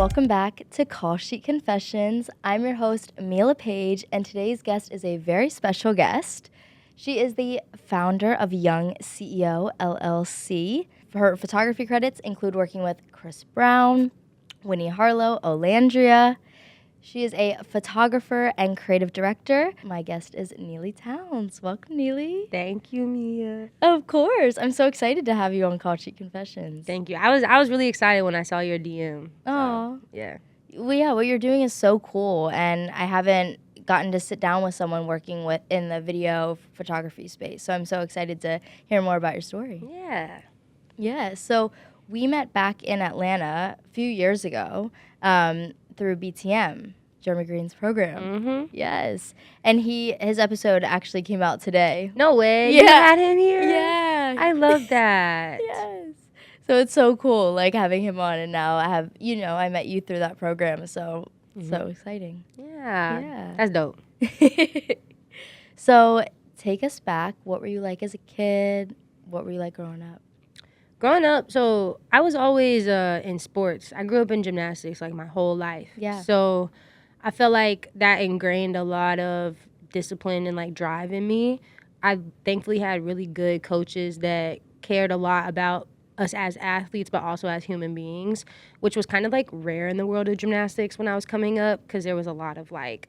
welcome back to Call Sheet Confessions. I'm your host, Mia LePage, and today's guest is a very special guest. She is the founder of Young CEO LLC. Her photography credits include working with Chris Brown, Winnie Harlow, Olandria. She is a photographer and creative director. My guest is Neely Towns. Welcome, Neely. Thank you, Mia. Of course. I'm so excited to have you on Call Sheet Confessions. Thank you. I was really excited when I saw your DM. Oh. Yeah. Well, yeah, what you're doing is so cool, and I haven't gotten to sit down with someone working in the video photography space, so I'm so excited to hear more about your story. Yeah. Yeah, so we met back in Atlanta a few years ago through BTM, Jeremy Green's program. Mm-hmm. Yes, and his episode actually came out today. No way. Yeah. You had him here? Yeah. I love that. Yes. So it's so cool, like, having him on, and now I have, I met you through that program, so so exciting. Yeah. That's dope. So take us back. What were you like as a kid? What were you like growing up? Growing up, so I was always in sports. I grew up in gymnastics like my whole life. Yeah. So I felt like that ingrained a lot of discipline and like drive in me. I thankfully had really good coaches that cared a lot about us as athletes, but also as human beings, which was kind of like rare in the world of gymnastics when I was coming up, because there was a lot of like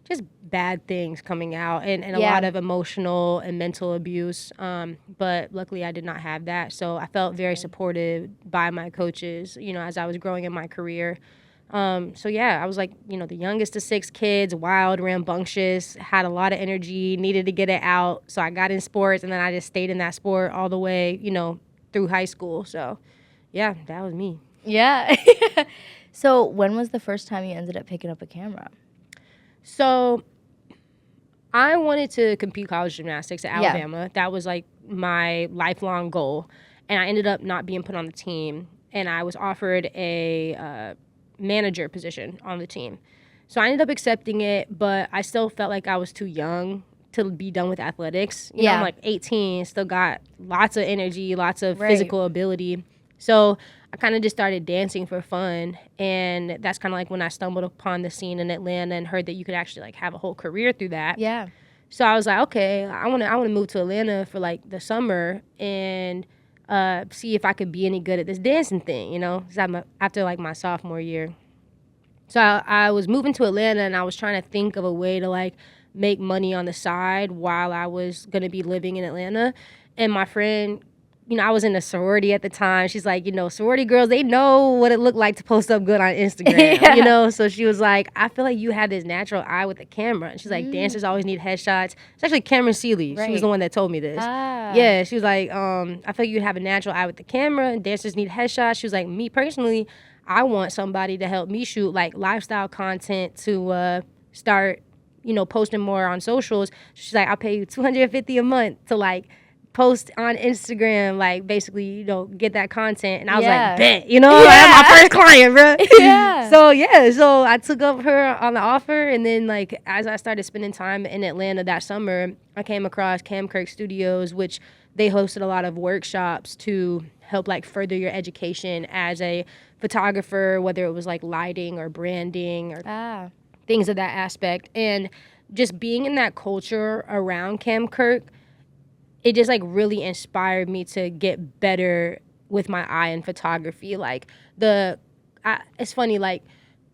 just bad things coming out and a lot of emotional and mental abuse. But luckily I did not have that. So I felt very supported by my coaches, as I was growing in my career. So yeah, I was like, the youngest of 6 kids, wild, rambunctious, had a lot of energy, needed to get it out. So I got in sports, and then I just stayed in that sport all the way, through high school. So yeah, that was me. Yeah. So when was the first time you ended up picking up a camera? So I wanted to compete college gymnastics at Alabama. That was like my lifelong goal. And I ended up not being put on the team. And I was offered a manager position on the team. So I ended up accepting it, but I still felt like I was too young to be done with athletics. You know, I'm like 18, still got lots of energy, lots of physical ability. So I kind of just started dancing for fun, and that's kind of like when I stumbled upon the scene in Atlanta and heard that you could actually like have a whole career through that. Yeah. So I was like, okay, I want to move to Atlanta for like the summer and see if I could be any good at this dancing thing, after like my sophomore year. So I was moving to Atlanta, and I was trying to think of a way to like make money on the side while I was going to be living in Atlanta. And my friend, I was in a sorority at the time. She's like, sorority girls, they know what it looked like to post up good on Instagram, So she was like, I feel like you have this natural eye with the camera. And she's like, dancers always need headshots. It's actually Cameron Seeley. She was the one that told me this. Yeah, she was like, I feel like you have a natural eye with the camera, and dancers need headshots. She was like, me personally, I want somebody to help me shoot like lifestyle content to start, posting more on socials. She's like, I'll pay you $250 a month to like post on Instagram, like basically, get that content. And I was like, bet, like, I'm my first client, bro. So I took up her on the offer. And then like, as I started spending time in Atlanta that summer, I came across Cam Kirk Studios, which they hosted a lot of workshops to help like further your education as a photographer, whether it was like lighting or branding or things of that aspect. And just being in that culture around Cam Kirk, it just like really inspired me to get better with my eye in photography. Like it's funny, like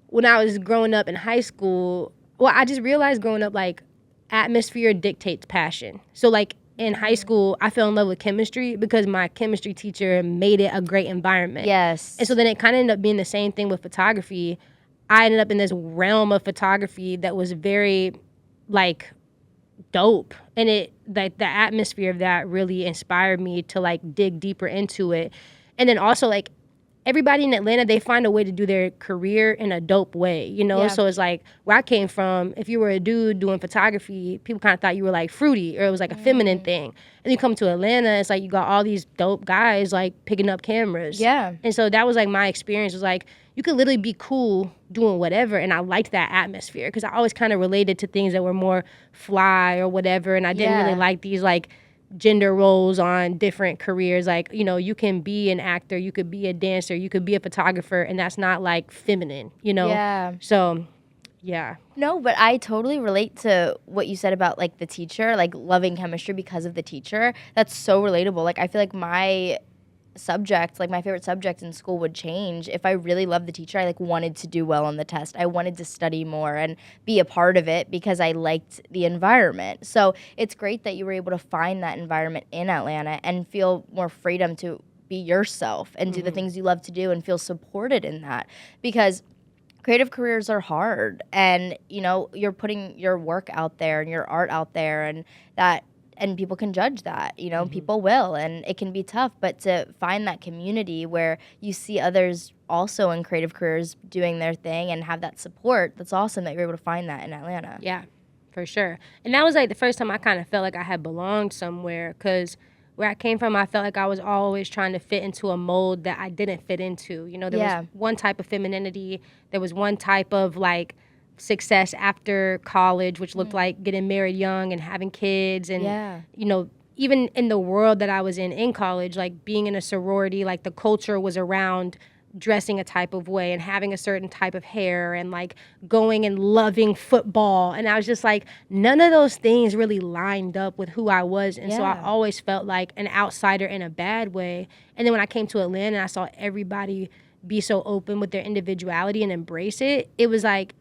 when I was growing up in high school, I just realized growing up, like atmosphere dictates passion. So like in high school, I fell in love with chemistry because my chemistry teacher made it a great environment. Yes. And so then it kind of ended up being the same thing with photography. I ended up in this realm of photography that was very like dope, and it like the atmosphere of that really inspired me to like dig deeper into it. And then also like everybody in Atlanta, they find a way to do their career in a dope way, so it's like where I came from, if you were a dude doing photography, people kind of thought you were like fruity, or it was like a feminine thing. And you come to Atlanta, it's like you got all these dope guys like picking up cameras. And so that was like my experience, was like you could literally be cool doing whatever. And I liked that atmosphere because I always kind of related to things that were more fly or whatever. And I didn't really like these like gender roles on different careers. Like, you know, you can be an actor, you could be a dancer, you could be a photographer, and that's not like feminine, you know? Yeah. So, yeah. No, but I totally relate to what you said about like the teacher, like loving chemistry because of the teacher. That's so relatable. Like I feel like my subject, like my favorite subject in school would change if I really loved the teacher. I like wanted to do well on the test. I wanted to study more and be a part of it because I liked the environment. So it's great that you were able to find that environment in Atlanta and feel more freedom to be yourself and do the things you love to do and feel supported in that, because creative careers are hard, and you know you're putting your work out there and your art out there, and that, and people can judge that, you know, people will, and it can be tough, but to find that community where you see others also in creative careers doing their thing and have that support, that's awesome that you're able to find that in Atlanta. Yeah, for sure. And that was like the first time I kind of felt like I had belonged somewhere, because where I came from, I felt like I was always trying to fit into a mold that I didn't fit into. You know, there was one type of femininity, there was one type of like success after college, which looked like getting married young and having kids. And, you know, even in the world that I was in college, like being in a sorority, like the culture was around dressing a type of way and having a certain type of hair and like going and loving football. And I was just like, none of those things really lined up with who I was. And so I always felt like an outsider in a bad way. And then when I came to Atlanta and I saw everybody be so open with their individuality and embrace it, it was like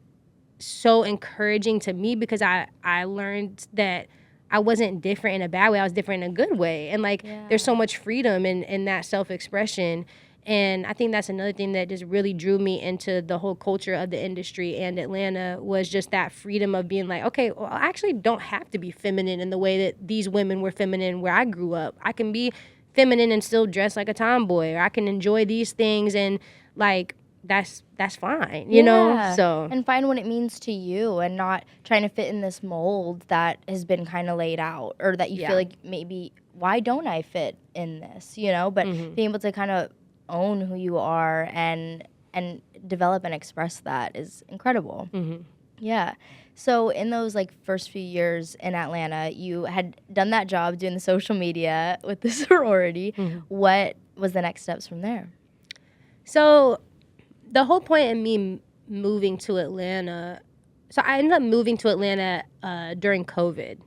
so encouraging to me, because I learned that I wasn't different in a bad way. I was different in a good way. And like, there's so much freedom in that self-expression. And I think that's another thing that just really drew me into the whole culture of the industry and Atlanta, was just that freedom of being like, okay, well, I actually don't have to be feminine in the way that these women were feminine where I grew up. I can be feminine and still dress like a tomboy, or I can enjoy these things, and like, that's fine, you know? So, and find what it means to you and not trying to fit in this mold that has been kind of laid out, or that you feel like maybe, why don't I fit in this, you know? But being able to kind of own who you are and develop and express that is incredible. Yeah. So in those like first few years in Atlanta, you had done that job doing the social media with the sorority. What was the next steps from there? So the whole point in me moving to Atlanta, so I ended up moving to Atlanta during COVID.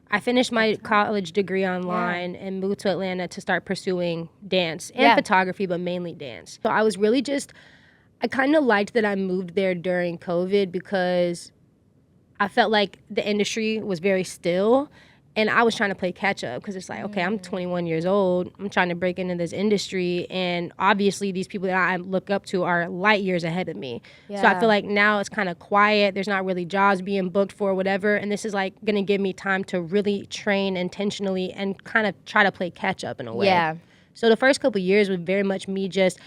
I finished my college degree online and moved to Atlanta to start pursuing dance and photography, but mainly dance. So I was really just, I kind of liked that I moved there during COVID, because I felt like the industry was very still, and I was trying to play catch up, because it's like, okay, I'm 21 years old. I'm trying to break into this industry, and obviously these people that I look up to are light years ahead of me. So I feel like now it's kind of quiet. There's not really jobs being booked for whatever, and this is like going to give me time to really train intentionally and kind of try to play catch up in a way. So the first couple of years was very much me just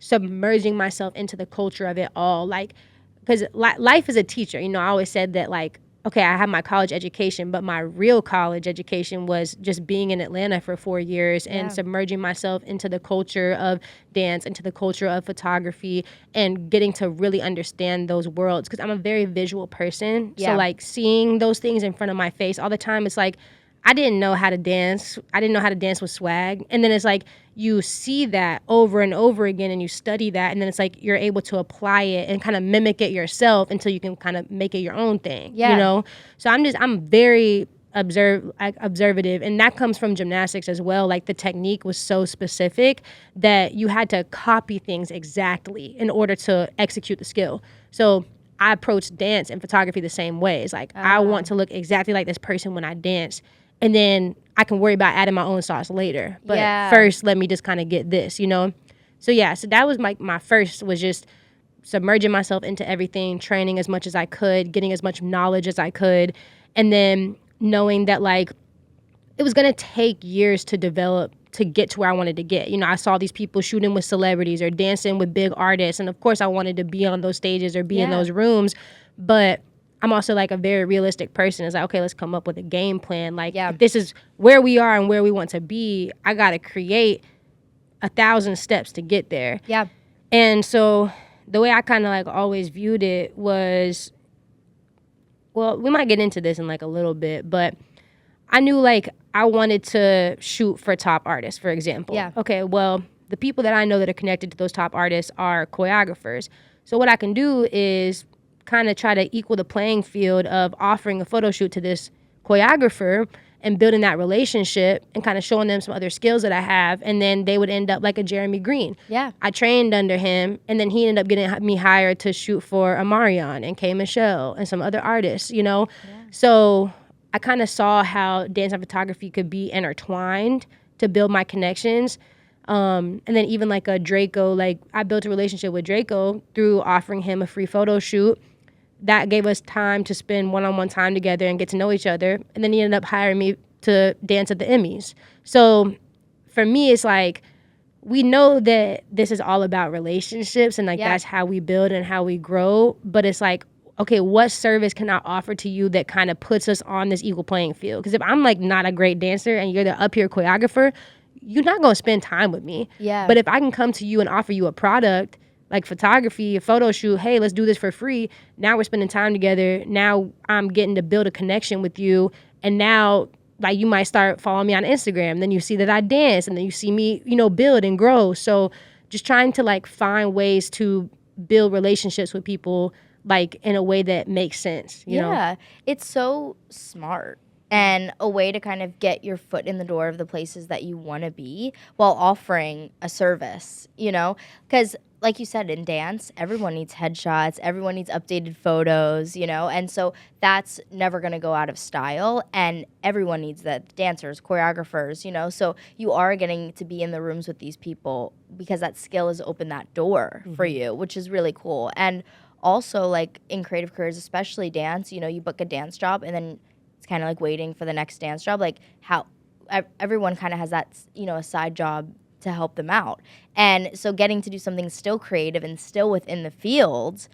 submerging myself into the culture of it all. Like, because life is a teacher. You know, I always said that, like, okay, I have my college education, but my real college education was just being in Atlanta for 4 years and submerging myself into the culture of dance, into the culture of photography, and getting to really understand those worlds, because I'm a very visual person. So like seeing those things in front of my face all the time, it's like, I didn't know how to dance. I didn't know how to dance with swag. And then it's like you see that over and over again and you study that. And then it's like you're able to apply it and kind of mimic it yourself until you can kind of make it your own thing, you know? So I'm very observative. And that comes from gymnastics as well. Like the technique was so specific that you had to copy things exactly in order to execute the skill. So I approach dance and photography the same way. It's like, I want to look exactly like this person when I dance. And then I can worry about adding my own sauce later. But first, let me just kind of get this, you know? So yeah, so that was my first, was just submerging myself into everything, training as much as I could, getting as much knowledge as I could. And then knowing that like, it was going to take years to develop to get to where I wanted to get. You know, I saw these people shooting with celebrities or dancing with big artists. And of course I wanted to be on those stages or be in those rooms. But I'm also like a very realistic person. It's like, okay, let's come up with a game plan. Like, if this is where we are and where we want to be, I got to create 1,000 steps to get there. And so the way I kind of like always viewed it was, well, we might get into this in like a little bit, but I knew like I wanted to shoot for top artists, for example. Yeah. Okay, well, the people that I know that are connected to those top artists are choreographers. So what I can do is kind of try to equal the playing field of offering a photo shoot to this choreographer and building that relationship and kind of showing them some other skills that I have. And then they would end up like a Jeremy Green. Yeah. I trained under him, and then he ended up getting me hired to shoot for Amarion and K. Michelle and some other artists, you know? Yeah. So I kind of saw how dance and photography could be intertwined to build my connections. And then even like a Draco, like I built a relationship with Draco through offering him a free photo shoot. That gave us time to spend one-on-one time together and get to know each other. And then he ended up hiring me to dance at the Emmys. So for me, it's like, we know that this is all about relationships and like that's how we build and how we grow. But it's like, okay, what service can I offer to you that kind of puts us on this equal playing field? Because if I'm like not a great dancer and you're the up here choreographer, you're not going to spend time with me. Yeah. But if I can come to you and offer you a product like photography, a photo shoot, hey, let's do this for free. Now we're spending time together. Now I'm getting to build a connection with you. And now like you might start following me on Instagram. Then you see that I dance and then you see me, you know, build and grow. So just trying to like find ways to build relationships with people like in a way that makes sense. You know? Yeah, it's so smart and a way to kind of get your foot in the door of the places that you want to be while offering a service, you know? Because like you said, in dance, everyone needs headshots, everyone needs updated photos, you know? And so that's never going to go out of style, and everyone needs that, dancers, choreographers, you know? So you are getting to be in the rooms with these people because that skill has opened that door for you, which is really cool. And also, like, in creative careers, especially dance, you know, you book a dance job, and then it's kind of like waiting for the next dance job. Like, how everyone kind of has that, you know, a side job to help them out. And so getting to do something still creative and still within the field,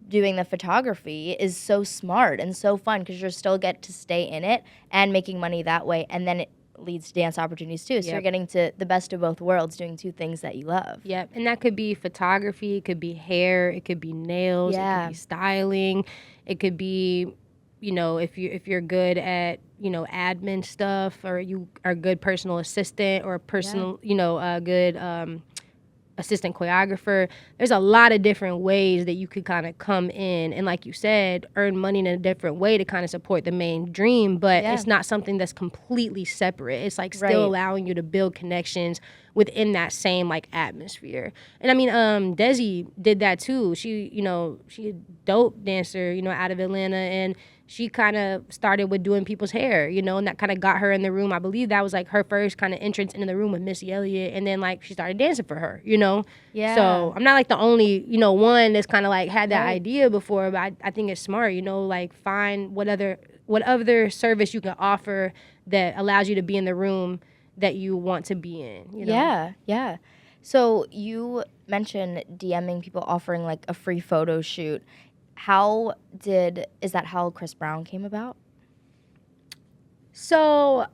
doing the photography is so smart and so fun because you still get to stay in it and making money that way. And then it leads to dance opportunities too. So you're getting to the best of both worlds, doing two things that you love. Yep. And that could be photography, it could be hair, it could be nails, it could be styling, it could be, you know, if you're good at, you know, admin stuff, or you are a good personal assistant or a personal, you know, a good assistant choreographer. There's a lot of different ways that you could kind of come in and, like you said, earn money in a different way to kind of support the main dream, but it's not something that's completely separate. It's like still allowing you to build connections within that same like atmosphere. And I mean, Desi did that too. She, you know, she a dope dancer, you know, out of Atlanta, and she kind of started with doing people's hair, you know, and that kind of got her in the room. I believe that was like her first kind of entrance into the room with Missy Elliott, and then like she started dancing for her, you know. Yeah. So I'm not like the only, you know, one that's kind of like had that idea before, but I think it's smart, you know, like find what other service you can offer that allows you to be in the room that you want to be in, you know? Yeah. So you mentioned DMing people offering like a free photo shoot. Is that how Chris Brown came about? So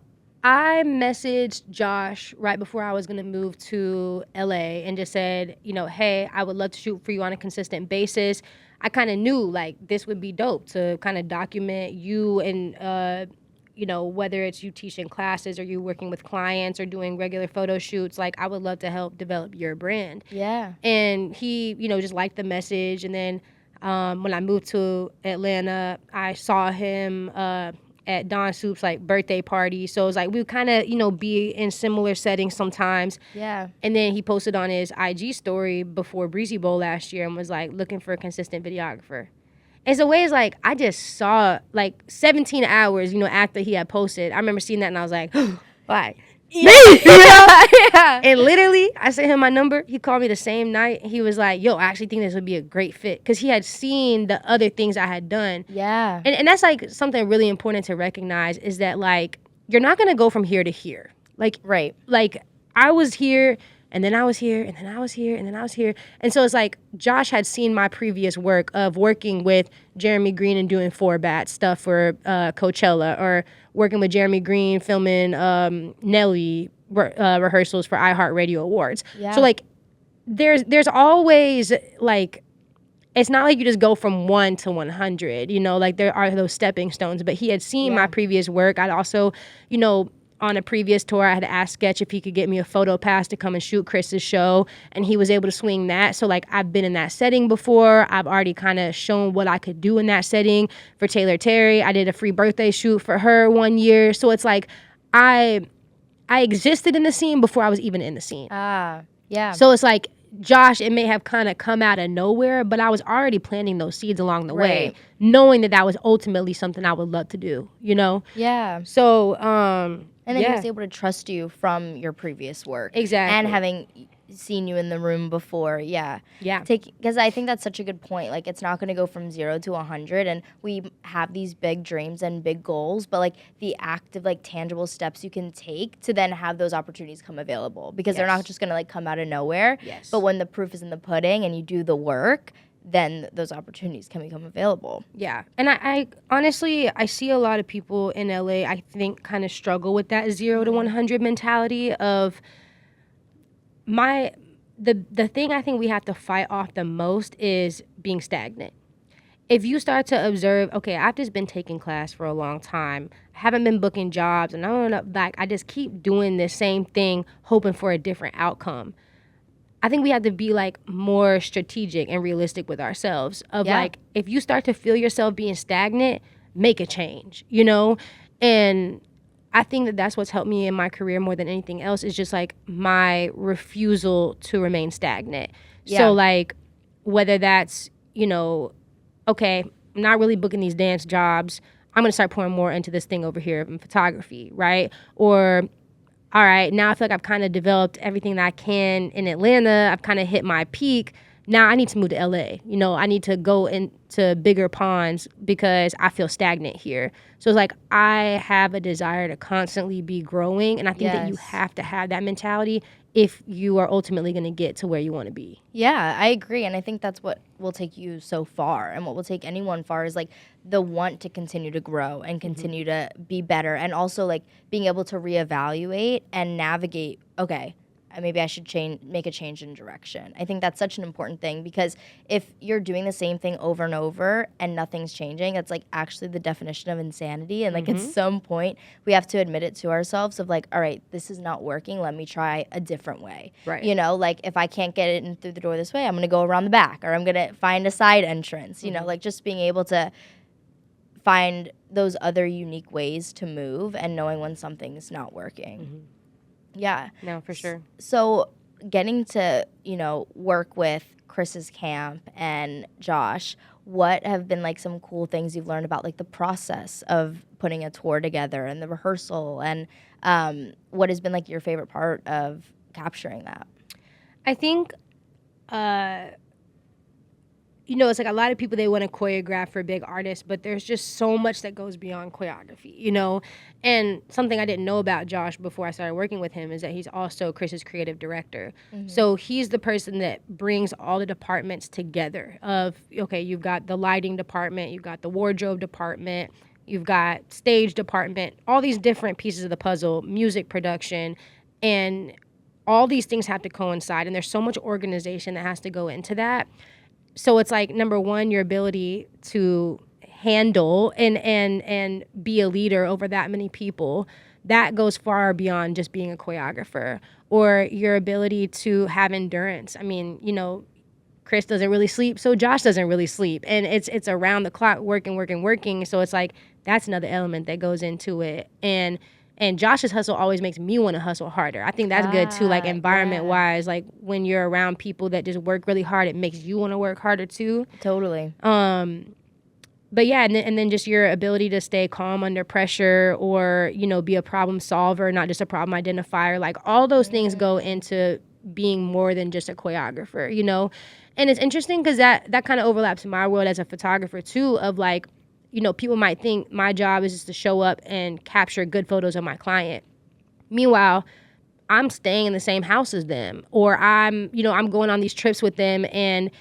I messaged Josh right before I was going to move to LA and just said, you know, hey, I would love to shoot for you on a consistent basis. I kind of knew like this would be dope to kind of document you and, you know, whether it's you teaching classes or you working with clients or doing regular photo shoots, like I would love to help develop your brand. Yeah. And he, you know, just liked the message. And then when I moved to Atlanta, I saw him at Don Soup's like birthday party. So it was like we would kind of, you know, be in similar settings sometimes. Yeah. And then he posted on his IG story before Breezy Bowl last year and was like looking for a consistent videographer. And so it's like I just saw like 17 hours, you know, after he had posted. I remember seeing that and I was like, why? Yeah. And literally, I sent him my number. He called me the same night. He was like, yo, I actually think this would be a great fit. Because he had seen the other things I had done. Yeah. And that's like something really important to recognize is that like, you're not going to go from here to here. Like, like I was here and then I was here and then I was here and then I was here. And so it's like Josh had seen my previous work of working with Jeremy Green and doing 4-bat stuff for Coachella, or working with Jeremy Green filming Nelly rehearsals for iHeartRadio Awards. Yeah. So like there's always like it's not like you just go from 1 to 100, like there are those stepping stones. But he had seen my previous work. I'd also, on a previous tour, I had asked Sketch if he could get me a photo pass to come and shoot Chris's show, and he was able to swing that. So, like, I've been in that setting before. I've already kind of shown what I could do in that setting. For Taylor Terry, I did a free birthday shoot for her one year. So it's like I existed in the scene before I was even in the scene. Yeah. So it's like, Josh, it may have kind of come out of nowhere, but I was already planting those seeds along the way, knowing that was ultimately something I would love to do, Yeah. So, and then he was able to trust you from your previous work. Exactly. And having seen you in the room before. Yeah. Because I think that's such a good point. Like, it's not going to go from 0 to 100, and we have these big dreams and big goals, but like the active, like, tangible steps you can take to then have those opportunities come available, because they're not just going to like come out of nowhere. But when the proof is in the pudding and you do the work, then those opportunities can become available. Yeah. And I honestly, I see a lot of people in LA, I think, kind of struggle with that 0 to 100 mentality of the thing I think we have to fight off the most is being stagnant. If you start to observe, okay, I've just been taking class for a long time, I haven't been booking jobs, and I just keep doing the same thing, hoping for a different outcome. I think we have to be like more strategic and realistic with ourselves of like, if you start to feel yourself being stagnant, make a change, And I think that that's what's helped me in my career more than anything else, is just like my refusal to remain stagnant. So like, whether that's, okay, I'm not really booking these dance jobs, I'm gonna start pouring more into this thing over here in photography, right? Or, all right, now I feel like I've kind of developed everything that I can in Atlanta, I've kind of hit my peak. Now I need to move to LA. I need to go into bigger ponds because I feel stagnant here. So it's like, I have a desire to constantly be growing. And I think that you have to have that mentality if you are ultimately going to get to where you want to be. Yeah, I agree. And I think that's what will take you so far. And what will take anyone far is like the want to continue to grow and continue to be better. And also like being able to reevaluate and navigate, okay, maybe I should make a change in direction. I think that's such an important thing, because if you're doing the same thing over and over and nothing's changing, that's like actually the definition of insanity. And like at some point we have to admit it to ourselves of like, all right, this is not working. Let me try a different way. Right. Like if I can't get it in through the door this way, I'm going to go around the back, or I'm going to find a side entrance, like just being able to find those other unique ways to move and knowing when something's not working. Yeah. No, for sure. So getting to, work with Chris's camp and Josh, what have been like some cool things you've learned about like the process of putting a tour together and the rehearsal, and what has been like your favorite part of capturing that? I think, it's like a lot of people, they want to choreograph for big artists, but there's just so much that goes beyond choreography, And something I didn't know about Josh before I started working with him is that he's also Chris's creative director. So he's the person that brings all the departments together of, okay, you've got the lighting department, you've got the wardrobe department, you've got stage department, all these different pieces of the puzzle, music production, and all these things have to coincide. And there's so much organization that has to go into that. So it's like, number one, your ability to handle and be a leader over that many people, that goes far beyond just being a choreographer. Or your ability to have endurance. I mean, Chris doesn't really sleep, so Josh doesn't really sleep. And it's around the clock, working. So it's like, that's another element that goes into it. And Josh's hustle always makes me want to hustle harder. I think that's good too, like environment-wise. Like when you're around people that just work really hard, it makes you want to work harder too. Totally. But yeah, and then just your ability to stay calm under pressure, or, be a problem solver, not just a problem identifier. Like all those things go into being more than just a choreographer, And it's interesting because that kind of overlaps in my world as a photographer too, of like, people might think my job is just to show up and capture good photos of my client. Meanwhile, I'm staying in the same house as them, or I'm going on these trips with them, and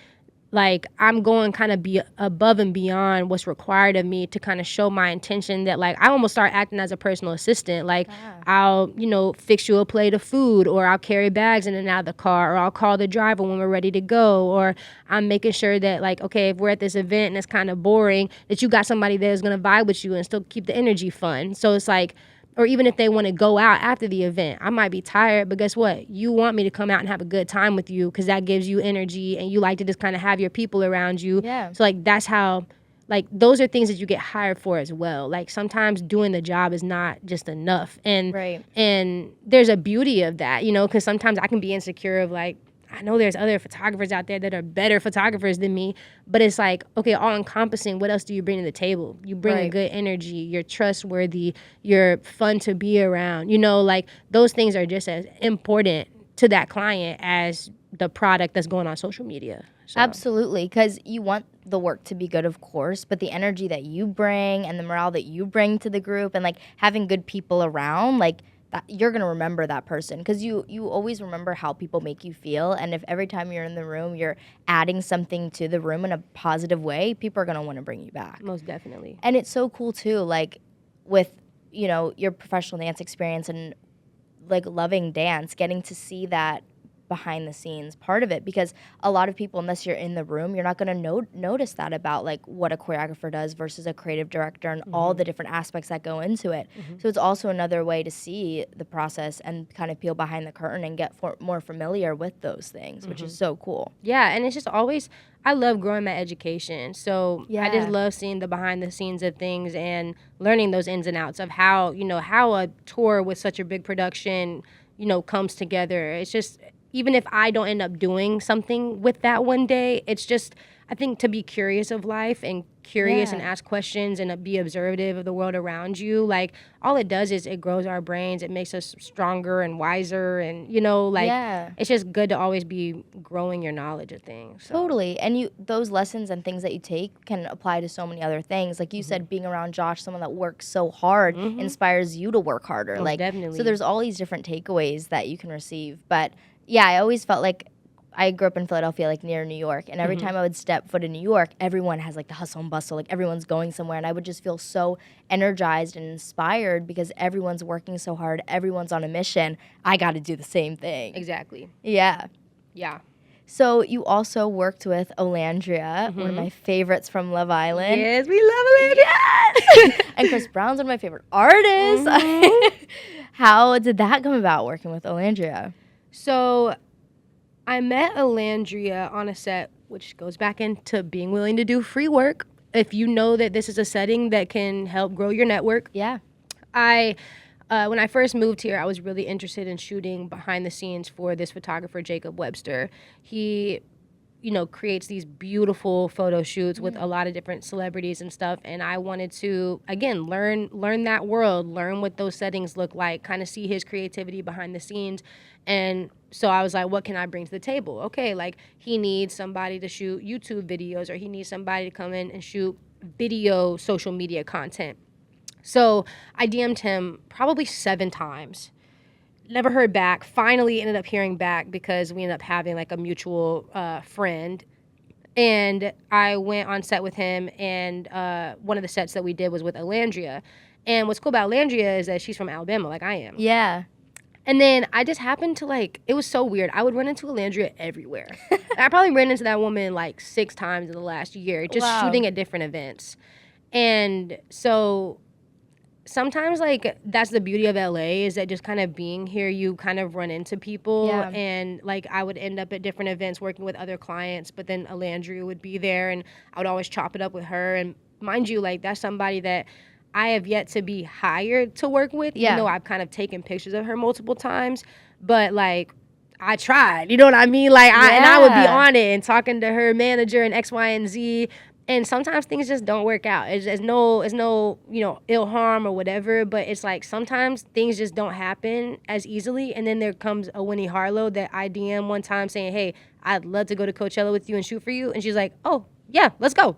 like I'm going kind of be above and beyond what's required of me to kind of show my intention that like I almost start acting as a personal assistant. Like I'll, fix you a plate of food, or I'll carry bags in and out of the car, or I'll call the driver when we're ready to go, or I'm making sure that like, okay, if we're at this event and it's kind of boring, that you got somebody there who's going to vibe with you and still keep the energy fun. So it's like, or even if they want to go out after the event, I might be tired, but guess what? You want me to come out and have a good time with you because that gives you energy and you like to just kind of have your people around you. Yeah. So like that's how, like those are things that you get hired for as well. Like sometimes doing the job is not just enough. And Right. and there's a beauty of that, because sometimes I can be insecure of like, I know there's other photographers out there that are better photographers than me, but it's like, okay, all encompassing, what else do you bring to the table? You bring a good energy, you're trustworthy, you're fun to be around. Like those things are just as important to that client as the product that's going on social media. So. Absolutely, because you want the work to be good, of course, but the energy that you bring and the morale that you bring to the group and like having good people around, like that, you're gonna remember that person because you always remember how people make you feel, and if every time you're in the room you're adding something to the room in a positive way, people are gonna want to bring you back. Most definitely. And it's so cool too, like with your professional dance experience and like loving dance, getting to see that behind the scenes part of it, because a lot of people, unless you're in the room, you're not going to notice that about like what a choreographer does versus a creative director and all the different aspects that go into it. So it's also another way to see the process and kind of peel behind the curtain and get more familiar with those things, which is so cool. Yeah, and it's just always, I love growing my education. So Yeah. I just love seeing the behind the scenes of things and learning those ins and outs of how, how a tour with such a big production, comes together. It's just, even if I don't end up doing something with that one day, it's just, I think to be curious of life and curious and ask questions and be observative of the world around you, like all it does is it grows our brains, it makes us stronger and wiser, and it's just good to always be growing your knowledge of things. So. Totally. And those lessons and things that you take can apply to so many other things. Like you said, being around Josh, someone that works so hard, inspires you to work harder. Most definitely. So there's all these different takeaways that you can receive. But yeah, I always felt like I grew up in Philadelphia, like near New York, and every time I would step foot in New York, everyone has like the hustle and bustle, like everyone's going somewhere, and I would just feel so energized and inspired because everyone's working so hard, everyone's on a mission. I got to do the same thing. Exactly. Yeah. Yeah. So you also worked with Olandria, one of my favorites from Love Island. Yes, we love Olandria. Yes! And Chris Brown's one of my favorite artists. How did that come about, working with Olandria? So I met Olandria on a set, which goes back into being willing to do free work if you know that this is a setting that can help grow your network. Yeah. When I first moved here, I was really interested in shooting behind the scenes for this photographer, Jacob Webster. He, creates these beautiful photo shoots with a lot of different celebrities and stuff. And I wanted to, again, learn that world, learn what those settings look like, kind of see his creativity behind the scenes. And so I was like, what can I bring to the table? Okay, like he needs somebody to shoot YouTube videos, or he needs somebody to come in and shoot video social media content. So I DM'd him probably 7 times. Never heard back. Finally ended up hearing back because we ended up having like a mutual friend. And I went on set with him, and one of the sets that we did was with Olandria. And what's cool about Olandria is that she's from Alabama, like I am. Yeah. And then I just happened to it was so weird. I would run into Olandria everywhere. I probably ran into that woman like 6 times in the last year, just shooting at different events. And so sometimes that's the beauty of LA, is that just kind of being here, you kind of run into people. And I would end up at different events working with other clients, but then Olandria would be there and I would always chop it up with her. And mind you, that's somebody that I have yet to be hired to work with, even though I've kind of taken pictures of her multiple times. But I tried, you know what I mean? And I would be on it and talking to her manager and X, Y, and Z. And sometimes things just don't work out. It's no ill harm or whatever, but it's sometimes things just don't happen as easily. And then there comes a Winnie Harlow that I DM one time saying, hey, I'd love to go to Coachella with you and shoot for you. And she's like, oh, yeah, let's go.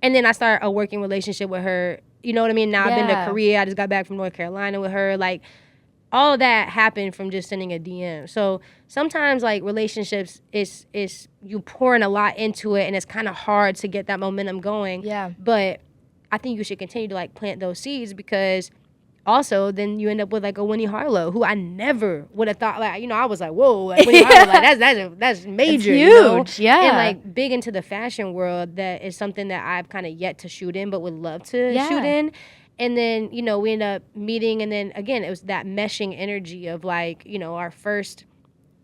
And then I start a working relationship with her. You know what I mean? Now I've been to Korea. I just got back from North Carolina with her. all of that happened from just sending a DM. So sometimes like relationships is you pouring a lot into it, and it's kind of hard to get that momentum going. Yeah. But I think you should continue to like plant those seeds, because also then you end up with like a Winnie Harlow, who I never would have thought, like, you know, I was like, whoa, like Winnie Harlow, like that's major, it's huge, you know? yeah. And like big into the fashion world, that is something that I've kind of yet to shoot in, but would love to shoot in. And then, you know, we end up meeting, and then again, it was that meshing energy of like, you know, our first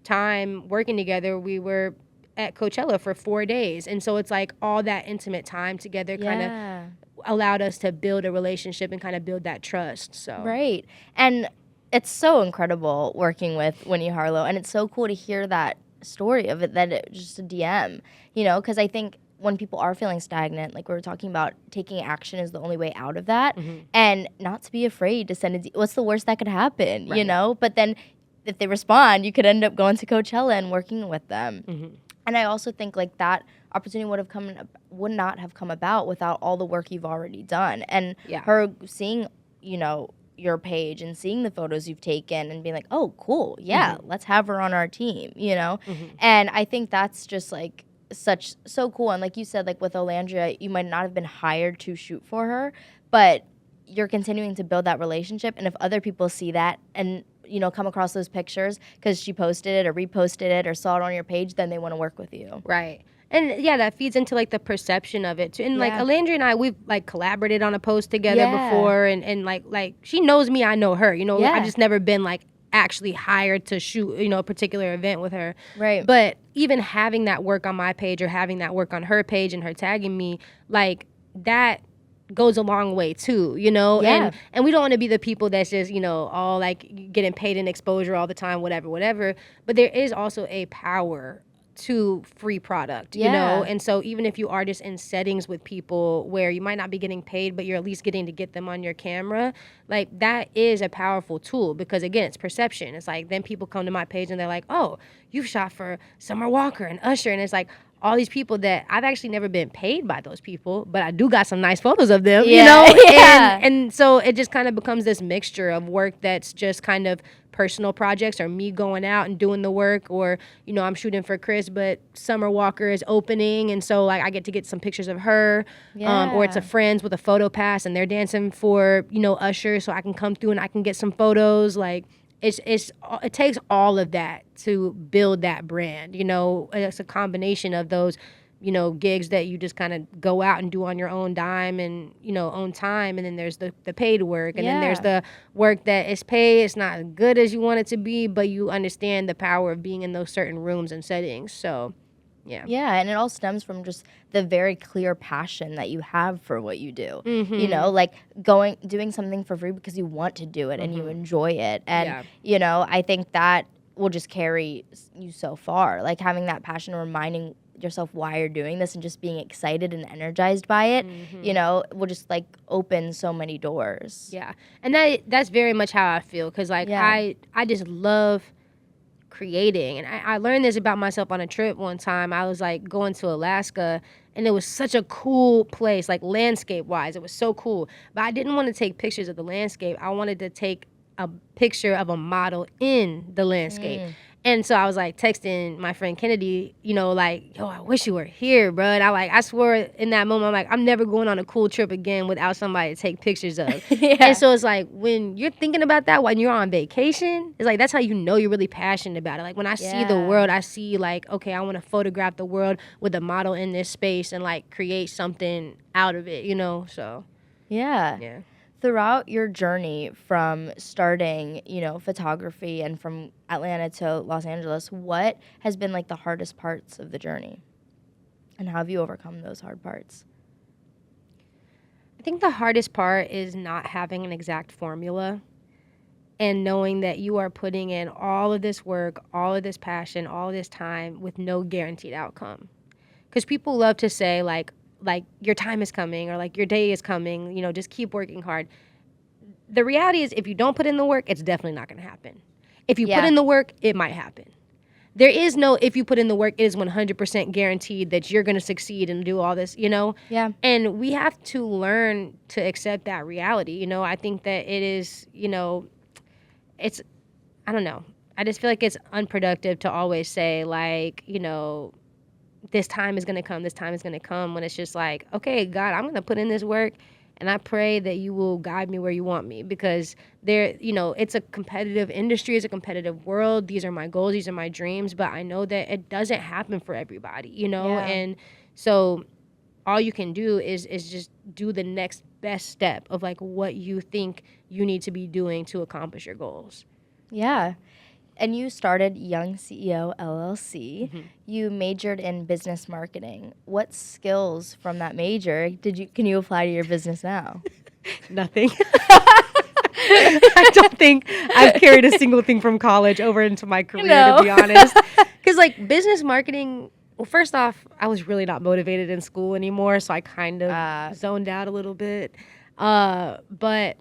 time working together, we were at Coachella for 4 days. And so it's like all that intimate time together kind of allowed us to build a relationship and kind of build that trust. So right. And it's so incredible working with Winnie Harlow, and it's so cool to hear that story of it, that it was just a DM, you know, because I think when people are feeling stagnant, like we were talking about, taking action is the only way out of that, and not to be afraid to send a what's the worst that could happen, you know? But then if they respond, you could end up going to Coachella and working with them. And I also think like that opportunity would not have come about without all the work you've already done. And her seeing, you know, your page and seeing the photos you've taken and being like, oh, cool, yeah, let's have her on our team, you know? And I think that's just like so cool. And like you said, like with Olandria, you might not have been hired to shoot for her, but you're continuing to build that relationship. And if other people see that and, you know, come across those pictures because she posted it or reposted it or saw it on your page, then they want to work with you. Right. And yeah, that feeds into like the perception of it too. And like Alandria and I, we've like collaborated on a post together before, and like she knows me, I know her. You know, I've just never been like actually hired to shoot, you know, a particular event with her. Right. But even having that work on my page or having that work on her page and her tagging me, like that goes a long way too, you know? And we don't want to be the people that's just, you know, all like getting paid in exposure all the time, whatever. But there is also a power to free product, you know? And so even if you are just in settings with people where you might not be getting paid, but you're at least getting to get them on your camera, like that is a powerful tool, because again, it's perception. It's like, then people come to my page and they're like, oh, you've shot for Summer Walker and Usher. And it's like, all these people that I've actually never been paid by those people, but I do got some nice photos of them, you know? And so it just kind of becomes this mixture of work that's just kind of personal projects, or me going out and doing the work, or, you know, I'm shooting for Chris, but Summer Walker is opening, and so like I get to get some pictures of her, or it's a friends with a photo pass and they're dancing for, you know, Usher, so I can come through and I can get some photos. Like it takes all of that to build that brand, you know. It's a combination of those, you know, gigs that you just kind of go out and do on your own dime and, you know, own time, and then there's the paid work, and then there's the work that is paid. It's not as good as you want it to be, but you understand the power of being in those certain rooms and settings. So yeah, and it all stems from just the very clear passion that you have for what you do. You know, like doing something for free because you want to do it and you enjoy it. And, you know, I think that will just carry you so far. Like having that passion, reminding yourself why you're doing this and just being excited and energized by it, you know, will just like open so many doors. Yeah. And that's very much how I feel, because like I just love creating. And I learned this about myself on a trip one time. I was like going to Alaska, and it was such a cool place, like landscape wise, it was so cool. But I didn't want to take pictures of the landscape. I wanted to take a picture of a model in the landscape. And so I was like texting my friend Kennedy, you know, like, yo, I wish you were here, bro. And I swore in that moment, I'm like, I'm never going on a cool trip again without somebody to take pictures of. And so it's like, when you're thinking about that, when you're on vacation, it's like, that's how you know you're really passionate about it. Like when I see the world, I see like, okay, I want to photograph the world with a model in this space and like create something out of it, you know? So yeah. Throughout your journey from starting, you know, photography and from Atlanta to Los Angeles, what has been like the hardest parts of the journey? And how have you overcome those hard parts? I think the hardest part is not having an exact formula, and knowing that you are putting in all of this work, all of this passion, all of this time with no guaranteed outcome. Because people love to say like your time is coming, or like your day is coming, you know, just keep working hard. The reality is, if you don't put in the work, it's definitely not going to happen. If you put in the work, it might happen. There is no, if you put in the work, it is 100% guaranteed that you're going to succeed and do all this, you know? And we have to learn to accept that reality. You know, I think that it is, you know, I don't know. I just feel like it's unproductive to always say like, this time is going to come, this time is going to come, when it's just like, okay, God, I'm going to put in this work and I pray that you will guide me where you want me, because it's a competitive industry, it's a competitive world. These are my goals, these are my dreams, but I know that it doesn't happen for everybody, Yeah. And so all you can do is just do the next best step of like what you think you need to be doing to accomplish your goals. Yeah. And you started Young CEO LLC. Mm-hmm. You majored in business marketing. What skills from that major can you apply to your business now? Nothing. I don't think I've carried a single thing from college over into my career, to be honest. Because like business marketing, well, first off, I was really not motivated in school anymore, so I kind of zoned out a little bit. But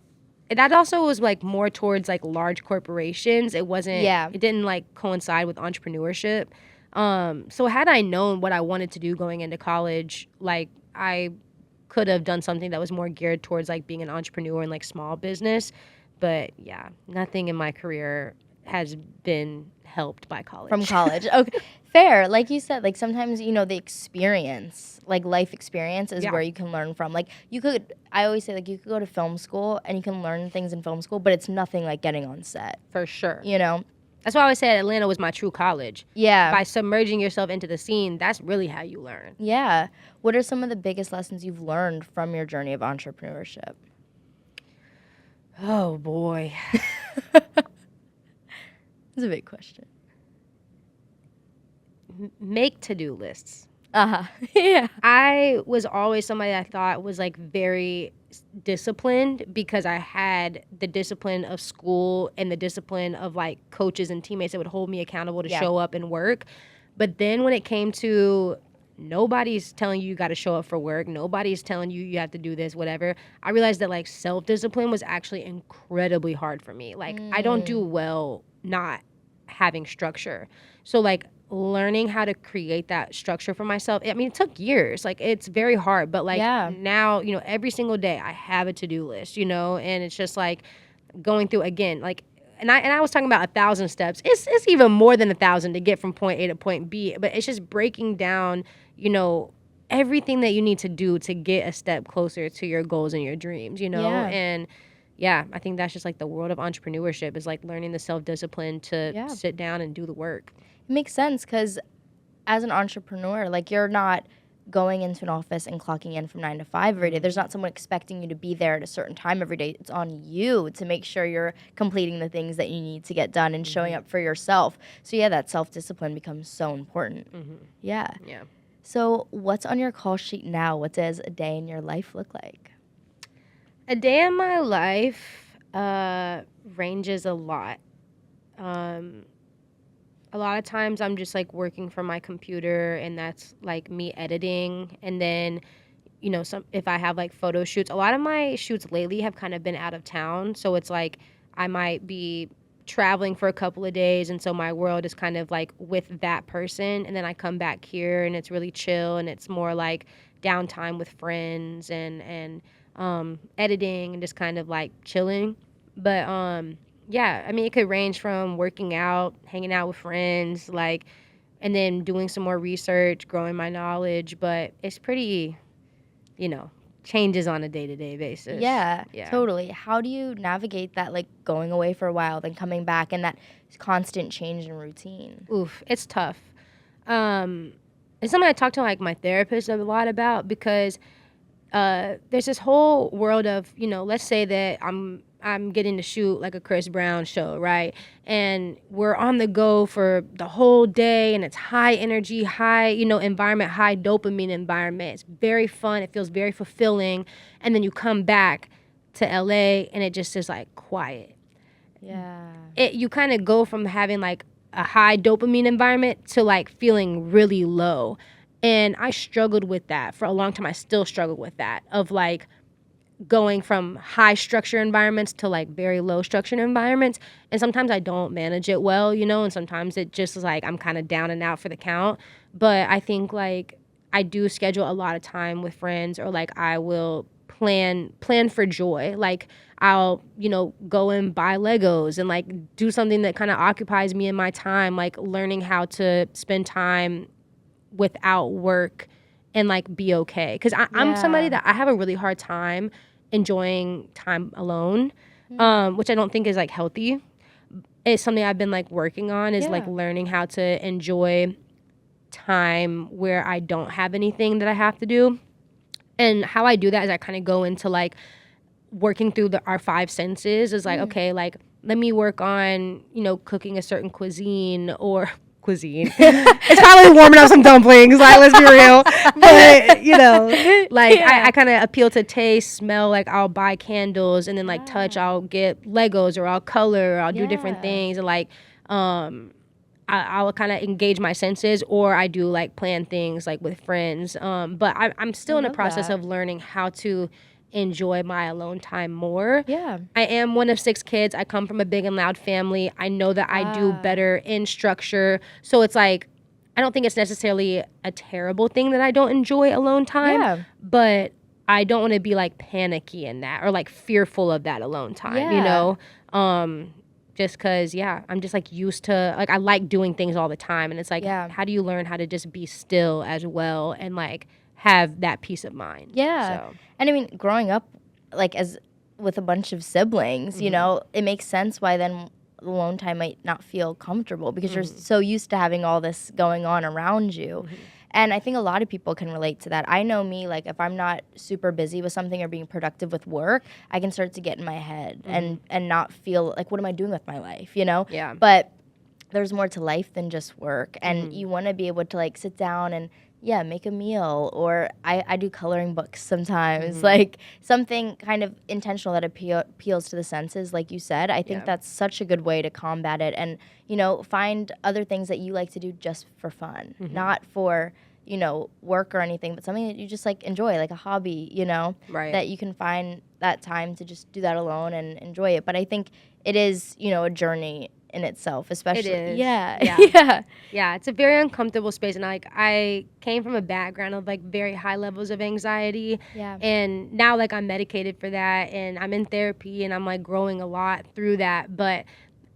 that also was like more towards like large corporations. It wasn't. Yeah. It didn't like coincide with entrepreneurship. So had I known what I wanted to do going into college, like I could have done something that was more geared towards like being an entrepreneur and like small business. But yeah, nothing in my career has been helped by college. From college. Okay. Fair. Like you said, like sometimes, the experience, like life experience is where you can learn from. Like I always say, like you could go to film school and you can learn things in film school, but it's nothing like getting on set. For sure. That's why I always said Atlanta was my true college. Yeah. By submerging yourself into the scene, that's really how you learn. Yeah. What are some of the biggest lessons you've learned from your journey of entrepreneurship? Oh, boy. It's a big question. Make to-do lists. Yeah. I was always somebody I thought was like very disciplined, because I had the discipline of school and the discipline of like coaches and teammates that would hold me accountable to show up and work. But then when it came to nobody's telling you got to show up for work, nobody's telling you have to do this, whatever, I realized that like self-discipline was actually incredibly hard for me. Like I don't do well not having structure. So like learning how to create that structure for myself, I mean, it took years. Like it's very hard, but like now, every single day I have a to-do list, and it's just like going through again, like, and I was talking about 1,000 steps. It's even more than 1,000 to get from point A to point B, but it's just breaking down, everything that you need to do to get a step closer to your goals and your dreams, and yeah, I think that's just like the world of entrepreneurship, is like learning the self-discipline to sit down and do the work. It makes sense, because as an entrepreneur, like you're not going into an office and clocking in from 9 to 5 every day. There's not someone expecting you to be there at a certain time every day. It's on you to make sure you're completing the things that you need to get done and showing up for yourself. So yeah, that self-discipline becomes so important. Yeah. So what's on your call sheet now? What does a day in your life look like? A day in my life ranges a lot. A lot of times I'm just like working from my computer, and that's like me editing. And then, if I have like photo shoots, a lot of my shoots lately have kind of been out of town. So it's like I might be traveling for a couple of days, and so my world is kind of like with that person. And then I come back here and it's really chill, and it's more like downtime with friends and editing and just kind of like chilling. But yeah, I mean, it could range from working out, hanging out with friends, like, and then doing some more research, growing my knowledge. But it's pretty, changes on a day-to-day basis. Yeah, totally. How do you navigate that, like, going away for a while, then coming back, and that constant change in routine? Oof, it's tough. It's something I talk to, like, my therapist a lot about, because there's this whole world of, let's say that I'm getting to shoot like a Chris Brown show, right? And we're on the go for the whole day, and it's high energy, high, environment, high dopamine environment. It's very fun. It feels very fulfilling. And then you come back to LA and it just is like quiet. Yeah. You kind of go from having like a high dopamine environment to like feeling really low. And I struggled with that for a long time. I still struggle with that, of like going from high structure environments to like very low structured environments. And sometimes I don't manage it well, and sometimes it just is like I'm kind of down and out for the count. But I think like I do schedule a lot of time with friends, or like I will plan for joy. Like I'll, go and buy Legos and like do something that kind of occupies me in my time, like learning how to spend time without work and like be okay. Because I'm somebody that I have a really hard time enjoying time alone, which I don't think is like healthy. It's something I've been like working on is like learning how to enjoy time where I don't have anything that I have to do. And how I do that is I kind of go into like working through our five senses is like, okay, like let me work on, cooking a certain cuisine or cuisine. It's probably warming up some dumplings, like let's be real. But, like I kind of appeal to taste, smell, like I'll buy candles and then like touch, I'll get Legos or I'll color, or I'll do different things. And like, I'll kind of engage my senses, or I do like plan things like with friends. But I'm still in the process of learning how to enjoy my alone time more. Yeah. I am one of 6 kids. I come from a big and loud family. I know that I do better in structure. So it's like, I don't think it's necessarily a terrible thing that I don't enjoy alone time, but I don't want to be like panicky in that or like fearful of that alone time, just because, I'm just like used to, like I like doing things all the time. And it's like, how do you learn how to just be still as well and like have that peace of mind? Yeah. So. And I mean, growing up like as with a bunch of siblings, it makes sense why then alone time might not feel comfortable because you're so used to having all this going on around you. And I think a lot of people can relate to that. I know me, like if I'm not super busy with something or being productive with work, I can start to get in my head and not feel like, what am I doing with my life, Yeah. But there's more to life than just work. And you want to be able to like sit down and make a meal, or I do coloring books sometimes, like something kind of intentional that appeals to the senses, like you said. I think that's such a good way to combat it and, find other things that you like to do just for fun, not for, work or anything, but something that you just like enjoy, like a hobby, that you can find that time to just do that alone and enjoy it. But I think it is, a journey in itself, especially. It is. Yeah, it's a very uncomfortable space, and like I came from a background of like very high levels of anxiety, and now like I'm medicated for that and I'm in therapy and I'm like growing a lot through that, but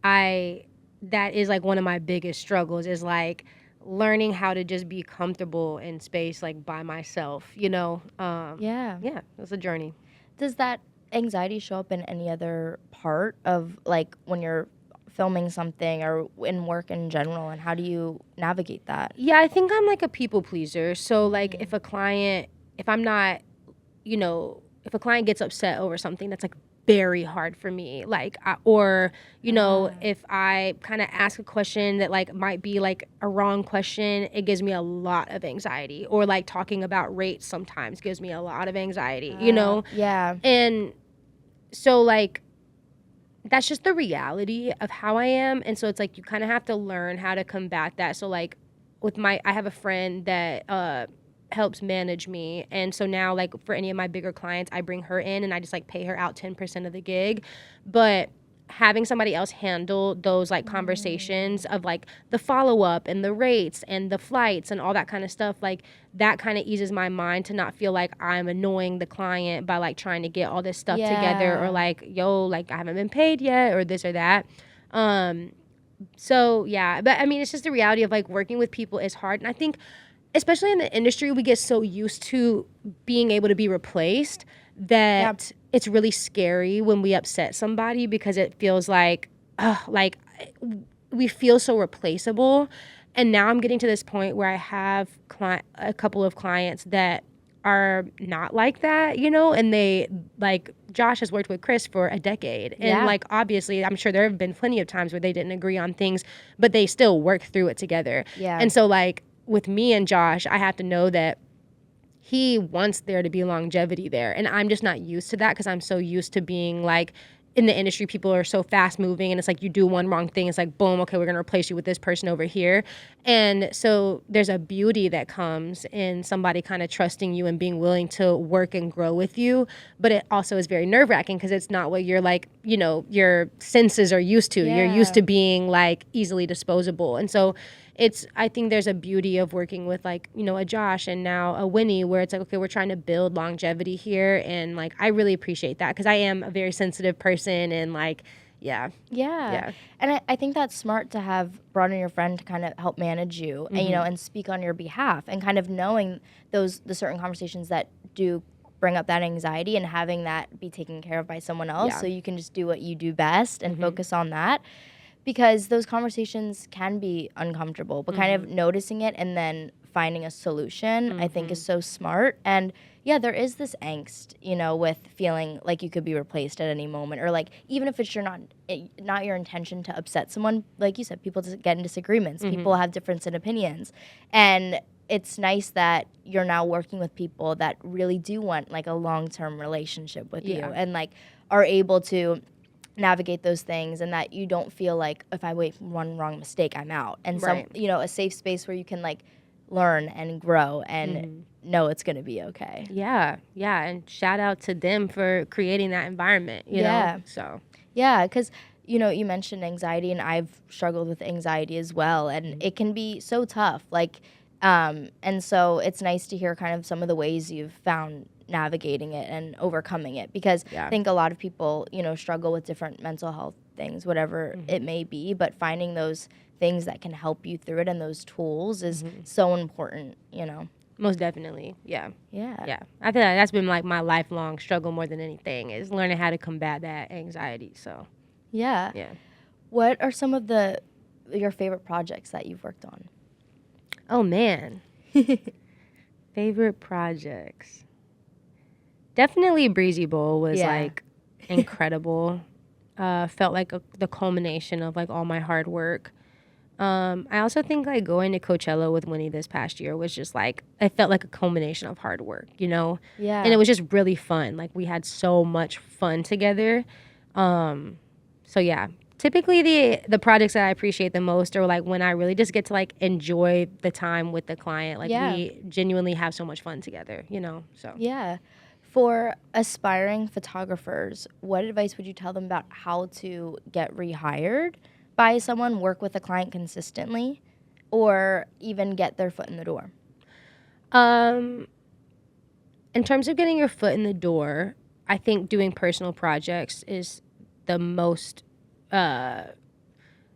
that is like one of my biggest struggles is like learning how to just be comfortable in space like by myself, it's a journey. Does that anxiety show up in any other part of like when you're filming something or in work in general, and how do you navigate that? Yeah, I think I'm like a people pleaser. So like if a client gets upset over something that's like very hard for me, like if I kind of ask a question that like might be like a wrong question, it gives me a lot of anxiety. Or like talking about rates sometimes gives me a lot of anxiety, And so like that's just the reality of how I am. And so it's like you kind of have to learn how to combat that. So like I have a friend that helps manage me. And so now like for any of my bigger clients, I bring her in and I just like pay her out 10% of the gig. But having somebody else handle those like conversations of like the follow-up and the rates and the flights and all that kind of stuff, like that kind of eases my mind to not feel like I'm annoying the client by like trying to get all this stuff together, or like, like I haven't been paid yet, or this or that. So yeah, but I mean, it's just the reality of like working with people is hard. And I think especially in the industry, we get so used to being able to be replaced that it's really scary when we upset somebody, because it feels like we feel so replaceable. And now I'm getting to this point where I have a couple of clients that are not like that, and they like Josh has worked with Chris for a decade. And like, obviously, I'm sure there have been plenty of times where they didn't agree on things, but they still work through it together. Yeah. And so like with me and Josh, I have to know that he wants there to be longevity there. And I'm just not used to that, because I'm so used to being like in the industry, people are so fast moving, and it's like you do one wrong thing, it's like, boom, okay, we're going to replace you with this person over here. And so there's a beauty that comes in somebody kind of trusting you and being willing to work and grow with you. But it also is very nerve wracking because it's not what you're like, you know, your senses are used to. Yeah. You're used to being like easily disposable. And so I think there's a beauty of working with like, you know, a Josh and now a Winnie, where it's like, okay, we're trying to build longevity here. And like, I really appreciate that because I am a very sensitive person and like, yeah. And I think that's smart to have brought in your friend to kind of help manage you and, you know, and speak on your behalf and kind of knowing the certain conversations that do bring up that anxiety and having that be taken care of by someone else so you can just do what you do best and focus on that. Because those conversations can be uncomfortable, but kind of noticing it and then finding a solution, I think is so smart. And yeah, there is this angst, you know, with feeling like you could be replaced at any moment, or like even if it's not your intention to upset someone, like you said, people just get in disagreements. People have difference in opinions, and it's nice that you're now working with people that really do want like a long-term relationship with you, and like are able to navigate those things, and that you don't feel like if I make one wrong mistake, I'm out. And some, you know, a safe space where you can like learn and grow and know it's going to be okay. Yeah. And shout out to them for creating that environment, you know? So. Yeah, because, you know, you mentioned anxiety, and I've struggled with anxiety as well, and it can be so tough. Like, and so it's nice to hear kind of some of the ways you've found navigating it and overcoming it, because I think a lot of people, you know, struggle with different mental health things, whatever it may be, but finding those things that can help you through it and those tools is so important, you know. Most definitely. Yeah. Yeah. I feel like that's been like my lifelong struggle more than anything, is learning how to combat that anxiety. So yeah. What are some of your favorite projects that you've worked on? Oh man. Favorite projects. Definitely Breezy Bowl was like incredible. Felt like the culmination of like all my hard work. I also think like going to Coachella with Winnie this past year was just like, it felt like a culmination of hard work, you know? Yeah. And it was just really fun. Like we had so much fun together. So yeah, typically the projects that I appreciate the most are like when I really just get to like enjoy the time with the client. Like we genuinely have so much fun together, you know? So yeah. For aspiring photographers, what advice would you tell them about how to get rehired by someone, work with a client consistently, or even get their foot in the door? In terms of getting your foot in the door, I think doing personal projects is the most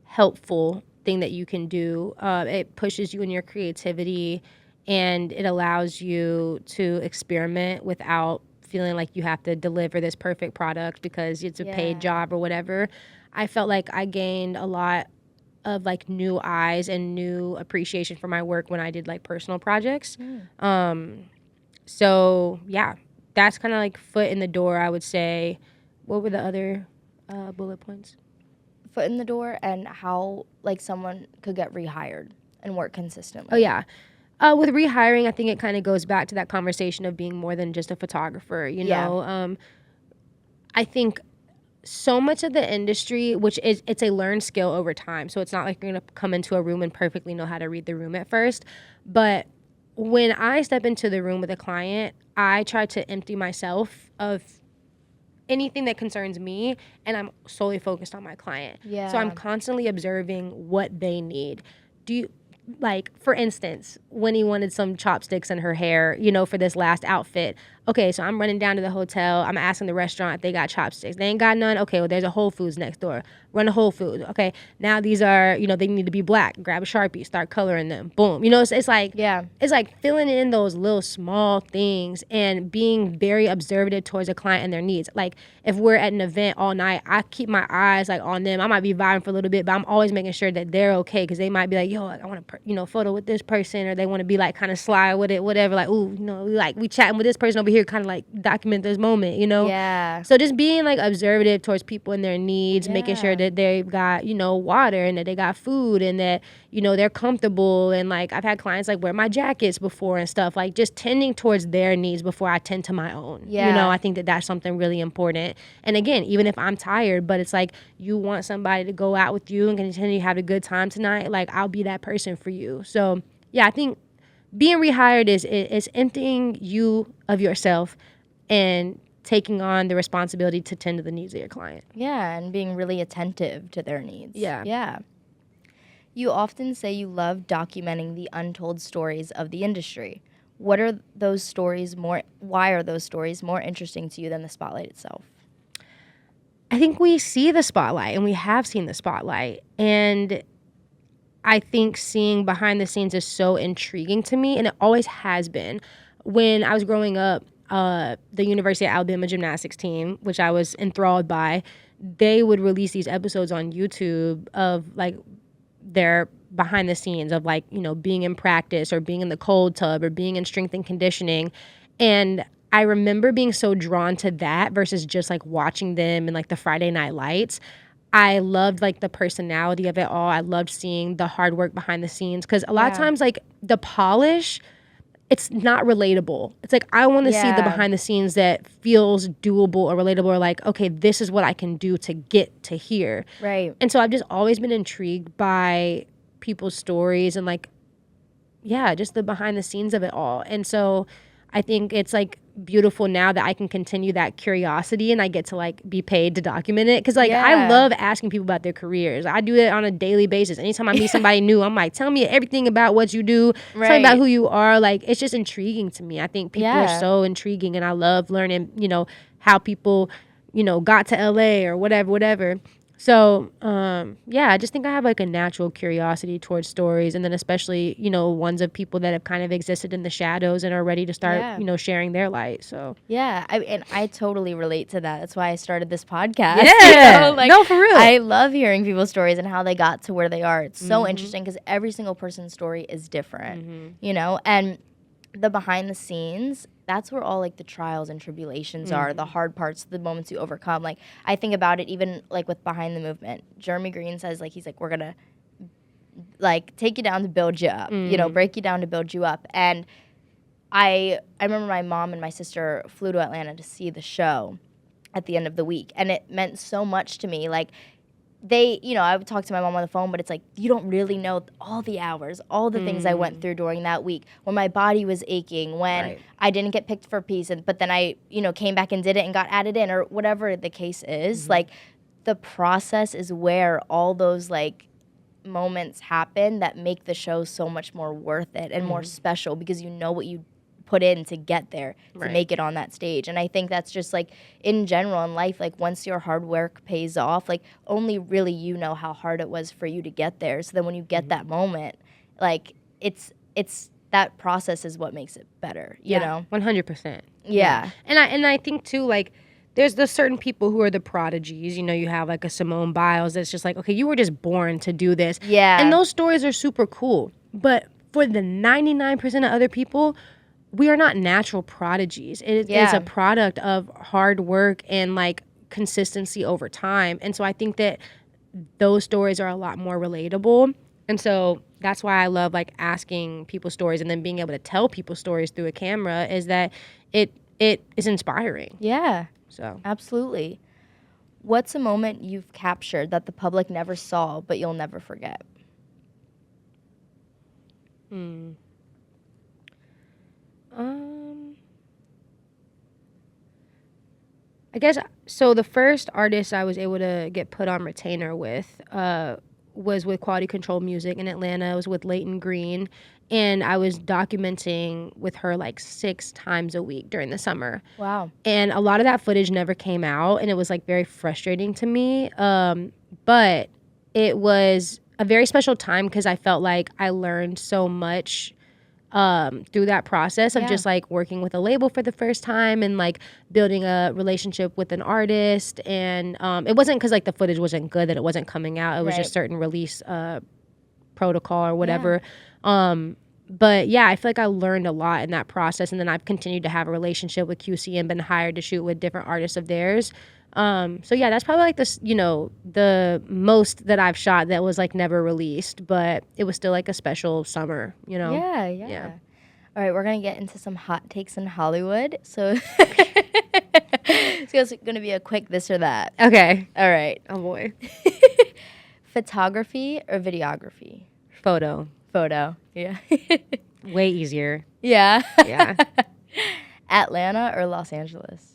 helpful thing that you can do. It pushes you in your creativity, and it allows you to experiment without feeling like you have to deliver this perfect product because it's a paid job or whatever. I felt like I gained a lot of like new eyes and new appreciation for my work when I did like personal projects. So yeah, that's kind of like foot in the door, I would say. What were the other bullet points? Foot in the door and how like someone could get rehired and work consistently. Oh yeah. With rehiring, I think it kind of goes back to that conversation of being more than just a photographer, you know? I think so much of the industry, it's a learned skill over time. So it's not like you're going to come into a room and perfectly know how to read the room at first. But when I step into the room with a client, I try to empty myself of anything that concerns me, and I'm solely focused on my client. So I'm constantly observing what they need. Like, for instance, Winnie wanted some chopsticks in her hair, you know, for this last outfit. Okay, so I'm running down to the hotel. I'm asking the restaurant if they got chopsticks. They ain't got none. Okay, well, there's a Whole Foods next door. Run to Whole Foods. Okay, now these are, you know, they need to be black. Grab a Sharpie, start coloring them. Boom. You know, it's like, it's like filling in those little small things and being very observative towards a client and their needs. Like, if we're at an event all night, I keep my eyes like on them. I might be vibing for a little bit, but I'm always making sure that they're okay, because they might be like, yo, I want to, photo with this person, or they want to be like kind of sly with it, whatever. Like, ooh, you know, we chatting with this person over here. here, kind of like document this moment, you know? Yeah. So just being like observative towards people and their needs, making sure Yeah. that they've got, you know, water and that they got food and that, you know, they're comfortable. And like I've had clients like wear my jackets before and stuff, like just tending towards their needs before I tend to my own. Yeah. You know, I think that that's something really important. And again, even if I'm tired, but it's like you want somebody to go out with you and continue to have a good time tonight, like I'll be that person for you. So yeah, I think being rehired is emptying you of yourself and taking on the responsibility to tend to the needs of your client. Yeah, and being really attentive to their needs. Yeah. Yeah. You often say you love documenting the untold stories of the industry. What are those stories more? Why are those stories more interesting to you than the spotlight itself? I think we see the spotlight, and we have seen the spotlight, and I think seeing behind the scenes is so intriguing to me, and it always has been. When I was growing up, the University of Alabama gymnastics team, which I was enthralled by, they would release these episodes on YouTube of like their behind the scenes of like, you know, being in practice or being in the cold tub or being in strength and conditioning. And I remember being so drawn to that versus just like watching them in like the Friday Night Lights. I loved like the personality of it all. I loved seeing the hard work behind the scenes because a lot of times like the polish, it's not relatable. It's like I want to see the behind the scenes that feels doable or relatable or like, okay, this is what I can do to get to here. Right. And so I've just always been intrigued by people's stories and like, yeah, just the behind the scenes of it all. And so I think it's like beautiful now that I can continue that curiosity and I get to like be paid to document it. Cause like I love asking people about their careers. I do it on a daily basis. Anytime I meet somebody new, I'm like, tell me everything about what you do. Tell me about who you are. Like it's just intriguing to me. I think people are so intriguing and I love learning, you know, how people, you know, got to LA or whatever. So, yeah, I just think I have like a natural curiosity towards stories and then especially, you know, ones of people that have kind of existed in the shadows and are ready to start, you know, sharing their light. So, yeah, and I totally relate to that. That's why I started this podcast. Yeah. You know? Like, no, for real. I love hearing people's stories and how they got to where they are. It's so interesting because every single person's story is different, you know, and the behind the scenes, that's where all like the trials and tribulations are, the hard parts, the moments you overcome. Like I think about it even like with Behind the Movement. Jeremy Green says like he's like, we're gonna like take you down to build you up, you know, break you down to build you up. And I remember my mom and my sister flew to Atlanta to see the show at the end of the week, and it meant so much to me. Like they, you know, I would talk to my mom on the phone, but it's like, you don't really know all the hours, all the things I went through during that week, when my body was aching, when I didn't get picked for peace, but then I, you know, came back and did it and got added in, or whatever the case is. Like, the process is where all those, like, moments happen that make the show so much more worth it and more special because you know what you put in to get there, to make it on that stage. And I think that's just like in general in life, like once your hard work pays off, like only really you know how hard it was for you to get there. So then when you get that moment, like it's that process is what makes it better, you know? 100%. Yeah. And I think too, like there's the certain people who are the prodigies. You know, you have like a Simone Biles that's just like, okay, you were just born to do this. Yeah. And those stories are super cool. But for the 99% of other people, we are not natural prodigies. It is a product of hard work and like consistency over time. And so I think that those stories are a lot more relatable. And so that's why I love like asking people stories and then being able to tell people stories through a camera is that it is inspiring. Yeah. So absolutely. What's a moment you've captured that the public never saw but you'll never forget? I guess so. The first artist I was able to get put on retainer with was with Quality Control Music in Atlanta. It was with Leighton Green, and I was documenting with her like 6 times a week during the summer. Wow. And a lot of that footage never came out, and it was like very frustrating to me. But it was a very special time because I felt like I learned so much through that process of just like working with a label for the first time and like building a relationship with an artist. And it wasn't because like the footage wasn't good that it wasn't coming out. It was just certain release protocol or whatever. But yeah, I feel like I learned a lot in that process, and then I've continued to have a relationship with QC and been hired to shoot with different artists of theirs. So yeah, that's probably like this, the most that I've shot that was like never released, but it was still like a special summer, Yeah. Yeah. All right, we're going to get into some hot takes in Hollywood. So it's going to be a quick this or that. Okay. All right. Oh boy. Photography or videography? Photo. Yeah. Way easier. Yeah. Yeah. Atlanta or Los Angeles?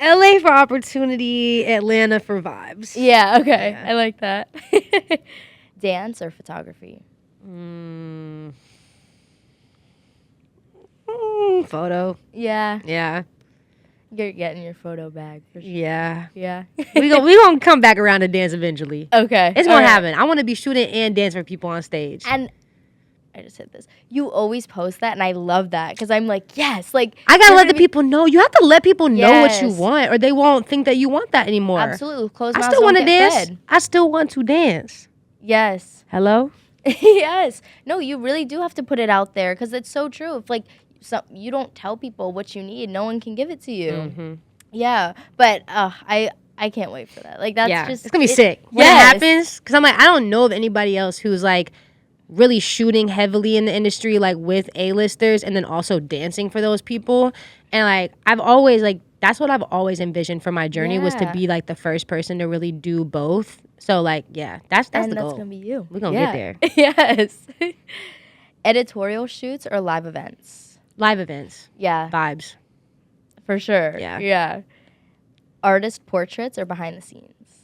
LA for opportunity, Atlanta for vibes. Yeah, okay. Yeah. I like that. Dance or photography? Photo. Yeah. Yeah. You're getting your photo bag for sure. Yeah. Yeah. we gonna come back around to dance eventually. Okay. It's gonna happen. I want to be shooting and dancing for people on stage. And I just hit this. You always post that, and I love that because I'm like, yes, like I gotta let the people know. You have to let people know what you Yes. want, or they won't think that you want that anymore. Absolutely. Closed I mouths still don't want to get dance. fed. I still want to dance. Yes. Hello? Yes. No, you really do have to put it out there because it's so true. If like you don't tell people what you need, no one can give it to you. Mm-hmm. Yeah, but I can't wait for that. Like that's just it's gonna be sick when it happens. Because I'm like, I don't know of anybody else who's like really shooting heavily in the industry, like with A-listers, and then also dancing for those people. And like I've always like that's what I've always envisioned for my journey was to Yeah. be like the first person to really do both. So like yeah, that's the and that's goal. gonna be you. We're gonna get there. Yes. Editorial shoots or live events? Live events, Yeah, vibes. for sure. Yeah. Yeah. Artist portraits or behind the scenes?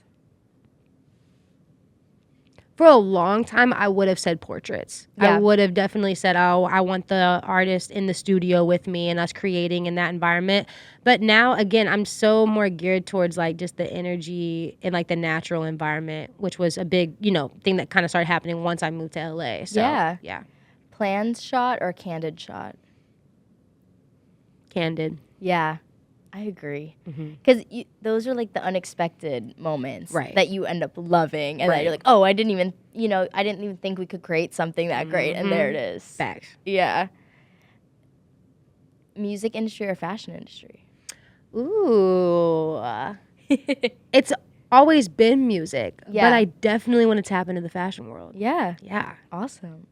For a long time, I would have said portraits. Yeah. I would have definitely said, oh, I want the artist in the studio with me and us creating in that environment. But now, again, I'm so more geared towards like just the energy and like the natural environment, which was a big, thing that kind of started happening once I moved to LA. So, yeah. Planned shot or candid shot? Candid. Yeah, I agree. Because those are like the unexpected moments that you end up loving, and then you're like, oh, I didn't even think we could create something that great, and there it is. Facts. Yeah. Music industry or fashion industry? Ooh. It's always been music, Yeah. but I definitely want to tap into the fashion world. Yeah. Yeah. Awesome.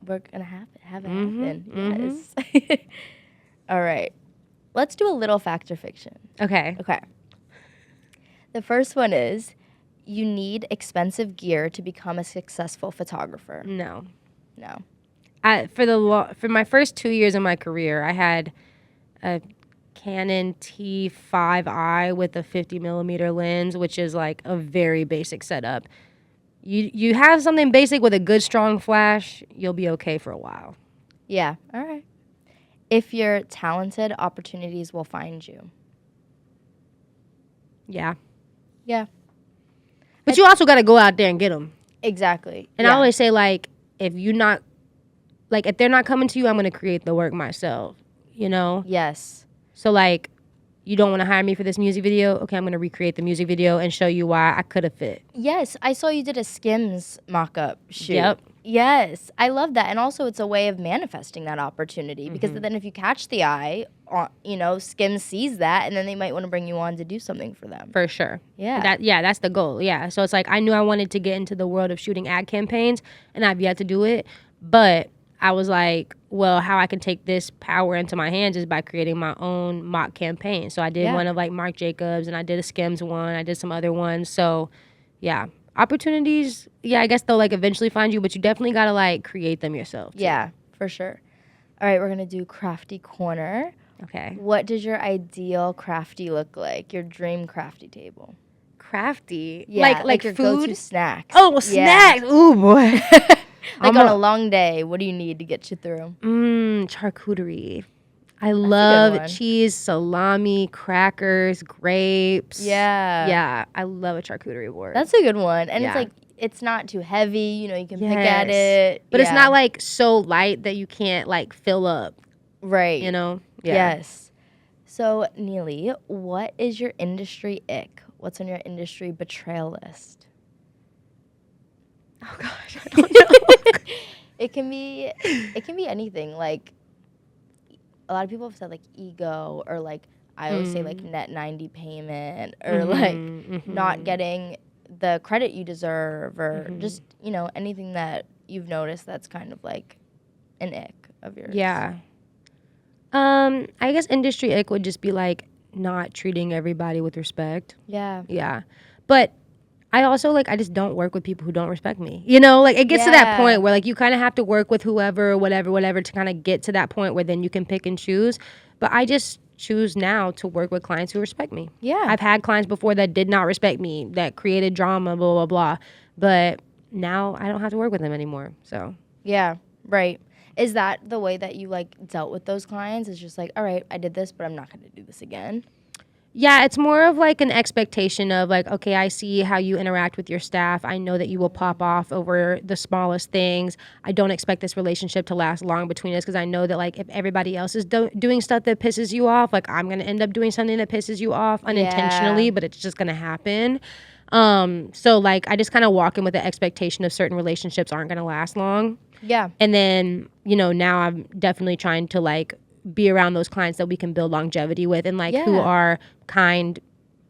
We're gonna have it Mhm, happen. Yes. All right. Let's do a little fact or fiction. Okay. Okay. The first one is you need expensive gear to become a successful photographer. No. No. For my first 2 years of my career, I had a Canon T5i with a 50 millimeter lens, which is like a very basic setup. You have something basic with a good strong flash, you'll be okay for a while. Yeah. All right. If you're talented, opportunities will find you. Yeah. Yeah. But you also got to go out there and get them. Exactly. And I always say, like, if they're not coming to you, I'm going to create the work myself, Yes. So, like, you don't want to hire me for this music video? Okay, I'm going to recreate the music video and show you why I could have fit. Yes. I saw you did a Skims mock-up shoot. Yep. Yes. I love that. And also it's a way of manifesting that opportunity because then if you catch the eye, Skims sees that and then they might want to bring you on to do something for them. For sure. Yeah. That's the goal. Yeah. So it's like I knew I wanted to get into the world of shooting ad campaigns and I've yet to do it. But I was like, well, how I can take this power into my hands is by creating my own mock campaign. So I did one of like Marc Jacobs and I did a Skims one. I did some other ones. So yeah. Opportunities, I guess they'll like eventually find you, but you definitely gotta like create them yourself too. Yeah, for sure. All right, we're gonna do crafty corner. Okay. What does your ideal crafty look like? Your dream crafty table? Crafty? Yeah, Like your food? go-to snacks. Oh, well, snacks. Ooh, boy. Like on a long day, what do you need to get you through? Charcuterie. I good love one. cheese, salami, crackers, grapes. Yeah. Yeah, I love a charcuterie board. That's a good one. And Yeah. it's like, it's not too heavy, you can pick Yes. at it. But it's not like so light that you can't like fill up, Right. Yeah. Yes. So, Neely, what is your industry ick? What's on your industry betrayal list? Oh gosh, I don't know. It can be anything. Like a lot of people have said like ego, or like I always say like net 90 payment, or like not getting the credit you deserve, or just, you know, anything that you've noticed that's kind of like an ick of yours. Yeah. I guess industry ick would just be like not treating everybody with respect. Yeah. Yeah. But I also like, I just don't work with people who don't respect me. You know, like it gets to that point where like you kind of have to work with whoever, whatever to kind of get to that point where then you can pick and choose. But I just choose now to work with clients who respect me. Yeah. I've had clients before that did not respect me, that created drama, blah, blah, blah. But now I don't have to work with them anymore. So. Yeah. Right. Is that the way that you like dealt with those clients? It's just like, all right, I did this, but I'm not going to do this again. Yeah, it's more of like an expectation of like, okay, I see how you interact with your staff. I know that you will pop off over the smallest things. I don't expect this relationship to last long between us, because I know that like if everybody else is doing stuff that pisses you off, like I'm going to end up doing something that pisses you off unintentionally, but it's just going to happen. So like I just kind of walk in with the expectation of certain relationships aren't going to last long. Yeah. And then, you know, now I'm definitely trying to like be around those clients that we can build longevity with, and like who are kind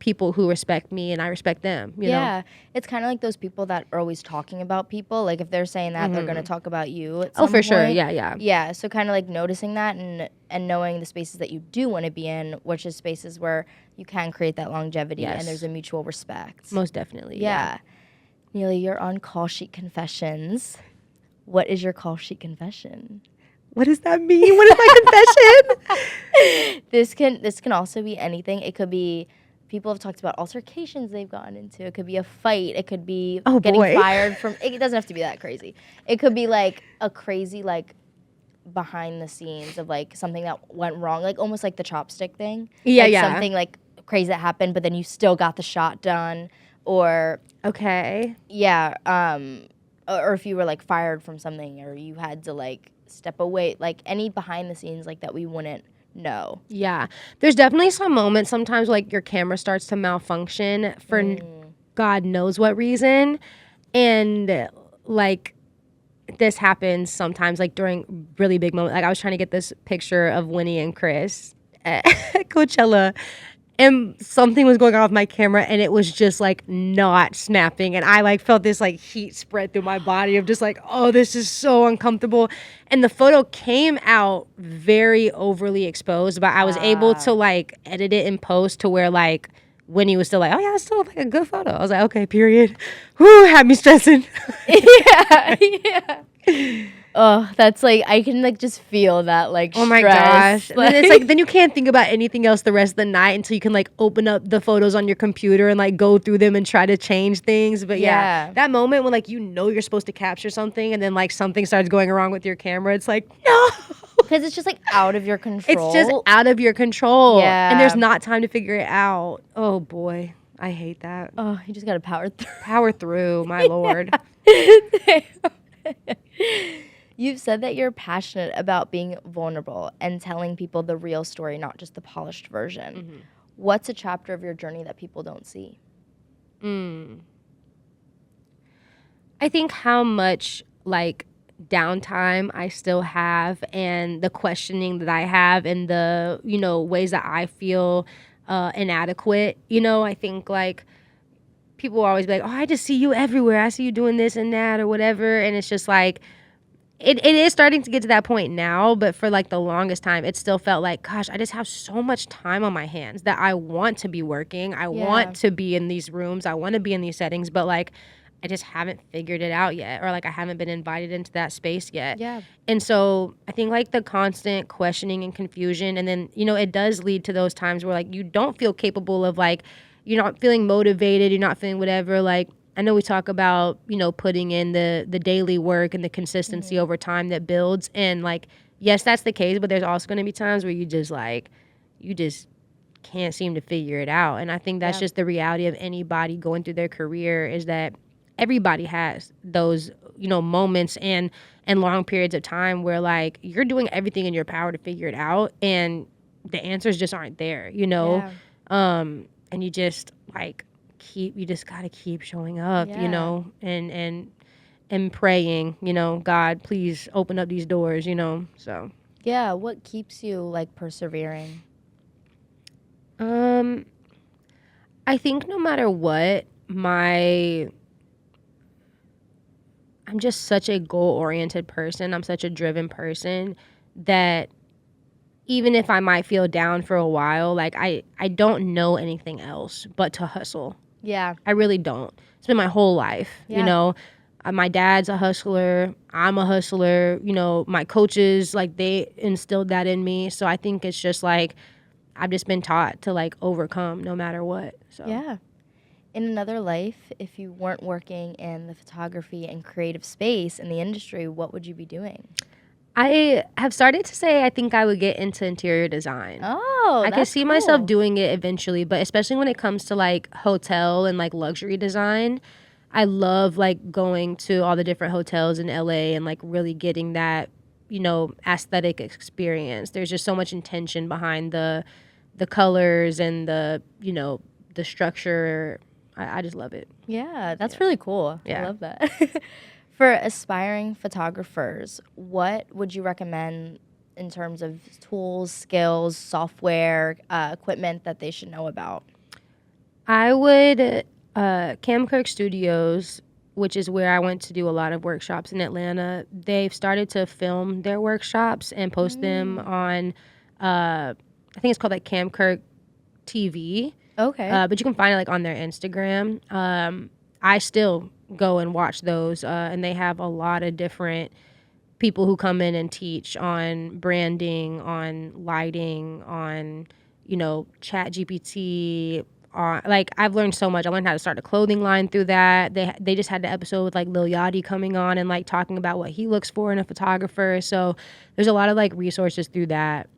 people who respect me and I respect them, you know? It's kind of like those people that are always talking about people. Like if they're saying that, they're going to talk about you at some for point. sure. Yeah. Yeah, so kind of like noticing that and knowing the spaces that you do want to be in, which is spaces where you can create that longevity and there's a mutual respect. Most definitely. Yeah. Neely, you're on Call Sheet Confessions. What is your call sheet confession? What does that mean? What is my confession? This can also be anything. It could be, people have talked about altercations they've gotten into. It could be a fight. It could be getting fired from. It doesn't have to be that crazy. It could be like a crazy like behind the scenes of like something that went wrong, like almost like the chopstick thing. Something like crazy that happened, but then you still got the shot done, or or if you were like fired from something, or you had to like step away, like any behind the scenes like that we wouldn't know. Yeah. There's definitely some moments sometimes like your camera starts to malfunction for God knows what reason. And like this happens sometimes like during really big moments. Like I was trying to get this picture of Winnie and Chris at Coachella, and something was going on with my camera and it was just like not snapping, and I like felt this like heat spread through my body of just like, oh, this is so uncomfortable. And the photo came out very overly exposed, but I was able to like edit it in post to where like Winnie was still like, oh yeah, it's still like a good photo. I was like, okay, period. Whew, had me stressing. yeah. Oh, that's like, I can like just feel that like stress. Oh my gosh. Like, then it's like, then you can't think about anything else the rest of the night until you can like open up the photos on your computer and like go through them and try to change things. But yeah, that moment when like, you know, you're supposed to capture something and then like something starts going wrong with your camera, it's like, no. Because it's just like out of your control. It's just out of your control. Yeah. And there's not time to figure it out. Oh boy. I hate that. Oh, you just got to power through. Power through, my Lord. You've said that you're passionate about being vulnerable and telling people the real story, not just the polished version. What's a chapter of your journey that people don't see? I think how much like downtime I still have, and the questioning that I have, and the, you know, ways that I feel inadequate. You know, I think like people will always be like, oh, I just see you everywhere. I see you doing this and that or whatever. And it's just like, it is starting to get to that point now, but for like the longest time, it still felt like, gosh, I just have so much time on my hands that I want to be working. I want to be in these rooms. I want to be in these settings, but like, I just haven't figured it out yet, or like I haven't been invited into that space yet. Yeah. And so I think like the constant questioning and confusion, and then, you know, it does lead to those times where like you don't feel capable of like, you're not feeling motivated, you're not feeling whatever. Like, I know we talk about, you know, putting in the daily work and the consistency over time that builds. And like, yes, that's the case, but there's also going to be times where you just can't seem to figure it out. And I think that's just the reality of anybody going through their career, is that everybody has those, you know, moments and long periods of time where like you're doing everything in your power to figure it out and the answers just aren't there, you know? And you just like, you just gotta keep showing up, you know, and am praying, God, please open up these doors, so. Yeah, what keeps you like persevering? I think no matter what, I'm just such a goal-oriented person. I'm such a driven person that even if I might feel down for a while, like I don't know anything else but to hustle. Yeah. I really don't. It's been my whole life, Yeah. My dad's a hustler. I'm a hustler. My coaches, like, they instilled that in me. So I think it's just like I've just been taught to like overcome no matter what. So Yeah. In another life, if you weren't working in the photography and creative space in the industry, what would you be doing? I have started to say I think I would get into interior design. Oh, I can that's see cool. myself doing it eventually, but especially when it comes to like hotel and like luxury design, I love like going to all the different hotels in LA and like really getting that, aesthetic experience. There's just so much intention behind the colors and the structure. I just love it. Yeah, that's really cool. I Yeah. love that. For aspiring photographers, what would you recommend in terms of tools, skills, software, equipment that they should know about? I would Cam Kirk Studios, which is where I went to do a lot of workshops in Atlanta. They've started to film their workshops and post them on I think it's called like Cam Kirk TV. Okay. But you can find it like on their Instagram. I still go and watch those, and they have a lot of different people who come in and teach on branding, on lighting, on Chat GPT. Like, I've learned so much. I learned how to start a clothing line through that. They just had the episode with like Lil Yachty coming on and like talking about what he looks for in a photographer. So there's a lot of like resources through that.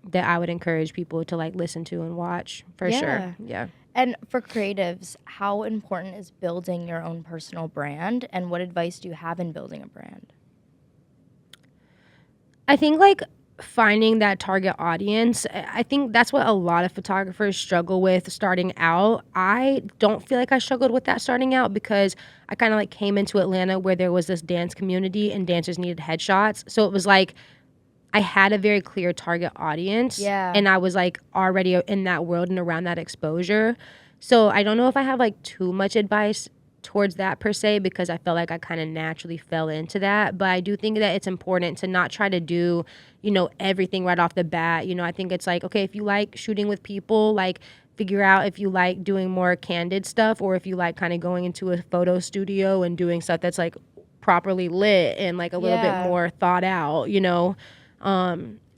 That I would encourage people to like listen to and watch for sure. Yeah. And for creatives, how important is building your own personal brand, and what advice do you have in building a brand? I think like finding that target audience, I think that's what a lot of photographers struggle with starting out. I don't feel like I struggled with that starting out because I kind of like came into Atlanta where there was this dance community and dancers needed headshots. So it was like I had a very clear target audience. Yeah. And I was like already in that world and around that exposure. So I don't know if I have like too much advice towards that per se, because I felt like I kind of naturally fell into that. But I do think that it's important to not try to do, everything right off the bat. I think it's like, okay, if you like shooting with people, like figure out if you like doing more candid stuff or if you like kind of going into a photo studio and doing stuff that's like properly lit and like a little bit more thought out.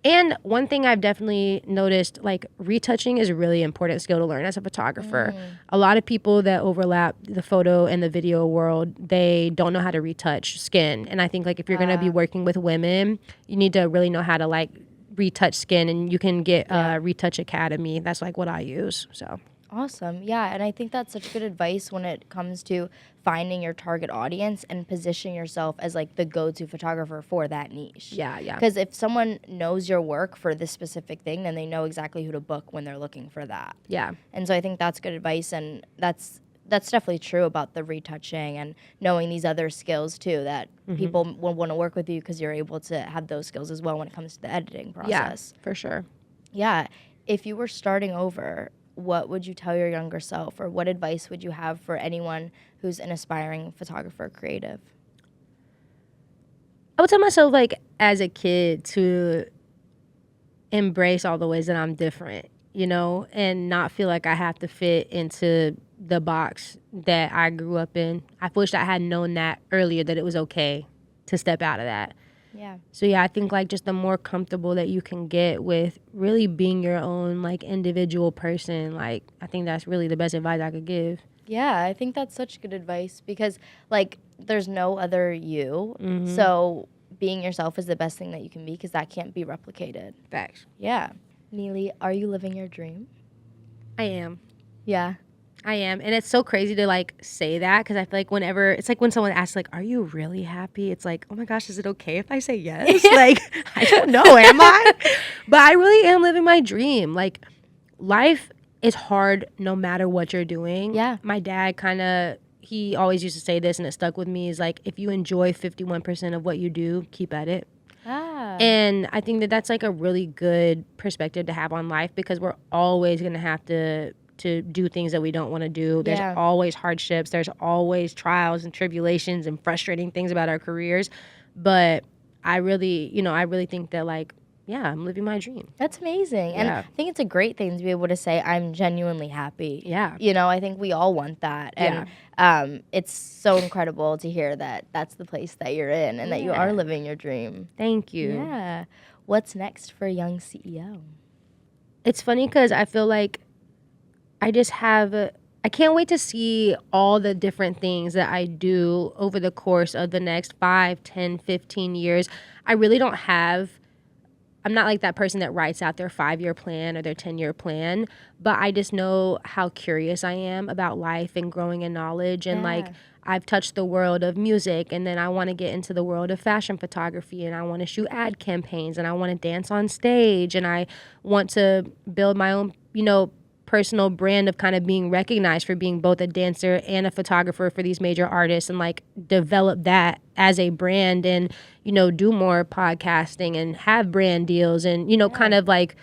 And one thing I've definitely noticed, like retouching is a really important skill to learn as a photographer. A lot of people that overlap the photo and the video world, they don't know how to retouch skin. And I think like if you're going to be working with women, you need to really know how to like retouch skin, and you can get Retouch Academy. That's like what I use. So Awesome. Yeah, and I think that's such good advice when it comes to finding your target audience and positioning yourself as like the go-to photographer for that niche. Yeah. Because if someone knows your work for this specific thing, then they know exactly who to book when they're looking for that. Yeah. And so I think that's good advice, and that's definitely true about the retouching and knowing these other skills too, that people will want to work with you because you're able to have those skills as well when it comes to the editing process. Yeah, for sure. Yeah. If you were starting over, what would you tell your younger self, or what advice would you have for anyone who's an aspiring photographer creative? I would tell myself, like, as a kid, to embrace all the ways that I'm different, and not feel like I have to fit into the box that I grew up in. I wish I had known that earlier, that it was okay to step out of that. Yeah. So yeah, I think like just the more comfortable that you can get with really being your own like individual person, like I think that's really the best advice I could give. Yeah, I think that's such good advice because like there's no other you. So being yourself is the best thing that you can be, because that can't be replicated. Facts. Yeah. Neely, are you living your dream? I am. Yeah. I am. And it's so crazy to like say that, because I feel like whenever it's like when someone asks like, are you really happy? It's like, oh my gosh, is it okay if I say yes? Like, I don't know, am I? But I really am living my dream. Like, life is hard no matter what you're doing. Yeah. My dad kind of, he always used to say this, and it stuck with me, is like, if you enjoy 51% of what you do, keep at it. And I think that that's like a really good perspective to have on life, because we're always going to have to do things that we don't want to do. There's always hardships. There's always trials and tribulations and frustrating things about our careers. But I really think that, like, yeah, I'm living my dream. That's amazing. And I think it's a great thing to be able to say, I'm genuinely happy. Yeah. You know, I think we all want that. And it's so incredible to hear that that's the place that you're in and that you are living your dream. Thank you. Yeah. What's next for Young CEO? It's funny because I feel like I can't wait to see all the different things that I do over the course of the next 5, 10, 15 years. I'm not like that person that writes out their 5-year plan or their 10-year plan, but I just know how curious I am about life and growing in knowledge. And like, I've touched the world of music, and then I want to get into the world of fashion photography, and I want to shoot ad campaigns, and I want to dance on stage, and I want to build my own, personal brand of kind of being recognized for being both a dancer and a photographer for these major artists, and like develop that as a brand, and do more podcasting and have brand deals, and kind of like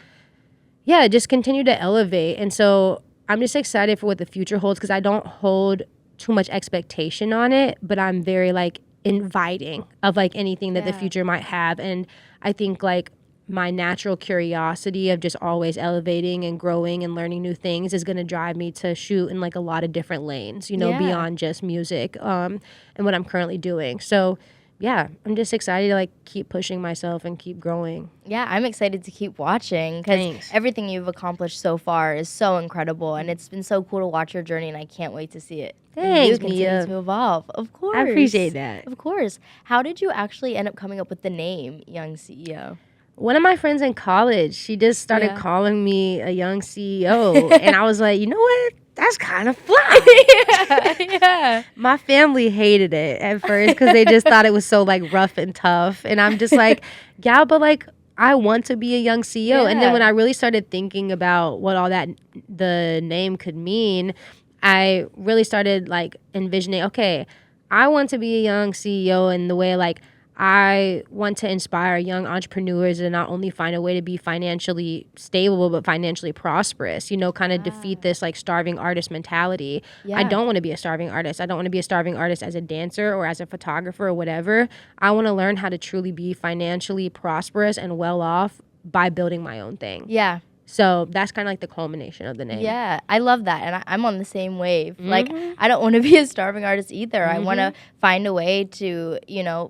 just continue to elevate. And so I'm just excited for what the future holds, because I don't hold too much expectation on it, but I'm very like inviting of like anything that the future might have. And I think like my natural curiosity of just always elevating and growing and learning new things is going to drive me to shoot in like a lot of different lanes, beyond just music, and what I'm currently doing. So yeah, I'm just excited to like keep pushing myself and keep growing. Yeah, I'm excited to keep watching, because everything you've accomplished so far is so incredible, and it's been so cool to watch your journey, and I can't wait to see it. Thanks, you continue to evolve. Of course. I appreciate that. Of course. How did you actually end up coming up with the name Young CEO? One of my friends in college, she just started calling me a young CEO, and I was like, you know what? That's kind of fly. My family hated it at first because they just thought it was so like rough and tough, and I'm just like, yeah, but like I want to be a young CEO. And then when I really started thinking about what all that the name could mean, I really started like envisioning, okay, I want to be a young CEO in the way like I want to inspire young entrepreneurs to not only find a way to be financially stable, but financially prosperous, kind of defeat this like starving artist mentality. I don't want to be a starving artist. I don't want to be a starving artist as a dancer or as a photographer or whatever. I want to learn how to truly be financially prosperous and well off by building my own thing. Yeah. So that's kind of like the culmination of the name. Yeah, I love that. And I'm on the same wave. Like, I don't want to be a starving artist either. I want to find a way to,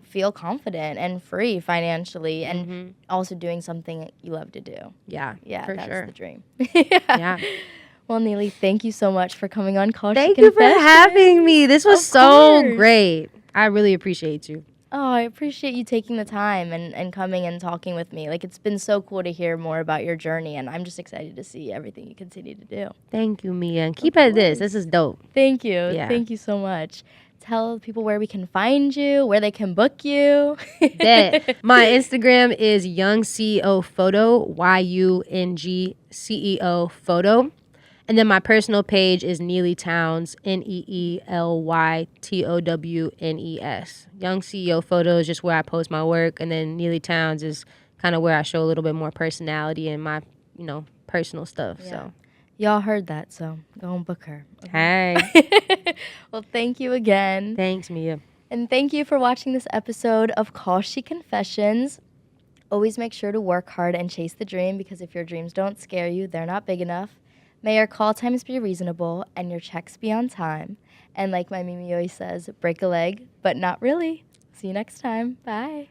feel confident and free financially, and also doing something that you love to do. Yeah, for that's sure. the dream. Yeah. Well, Neely, thank you so much for coming on College Thank you for having me. This was so great. I really appreciate you. Oh, I appreciate you taking the time and coming and talking with me. Like, it's been so cool to hear more about your journey, and I'm just excited to see everything you continue to do. Thank you, Mia. And keep at this. This is dope. Thank you. Yeah. Thank you so much. Tell people where we can find you, where they can book you. My Instagram is Young CEO Photo, YUNG CEO Photo. And then my personal page is Neely Towns, NeelyTownes. Young CEO Photo is just where I post my work, and then Neely Towns is kind of where I show a little bit more personality and my, personal stuff. Yeah. So y'all heard that, so go and book her. Okay. Hey. Well, thank you again. Thanks, Mia. And thank you for watching this episode of Call She Confessions. Always make sure to work hard and chase the dream, because if your dreams don't scare you, they're not big enough. May your call times be reasonable and your checks be on time. And like my Mimi always says, break a leg, but not really. See you next time. Bye.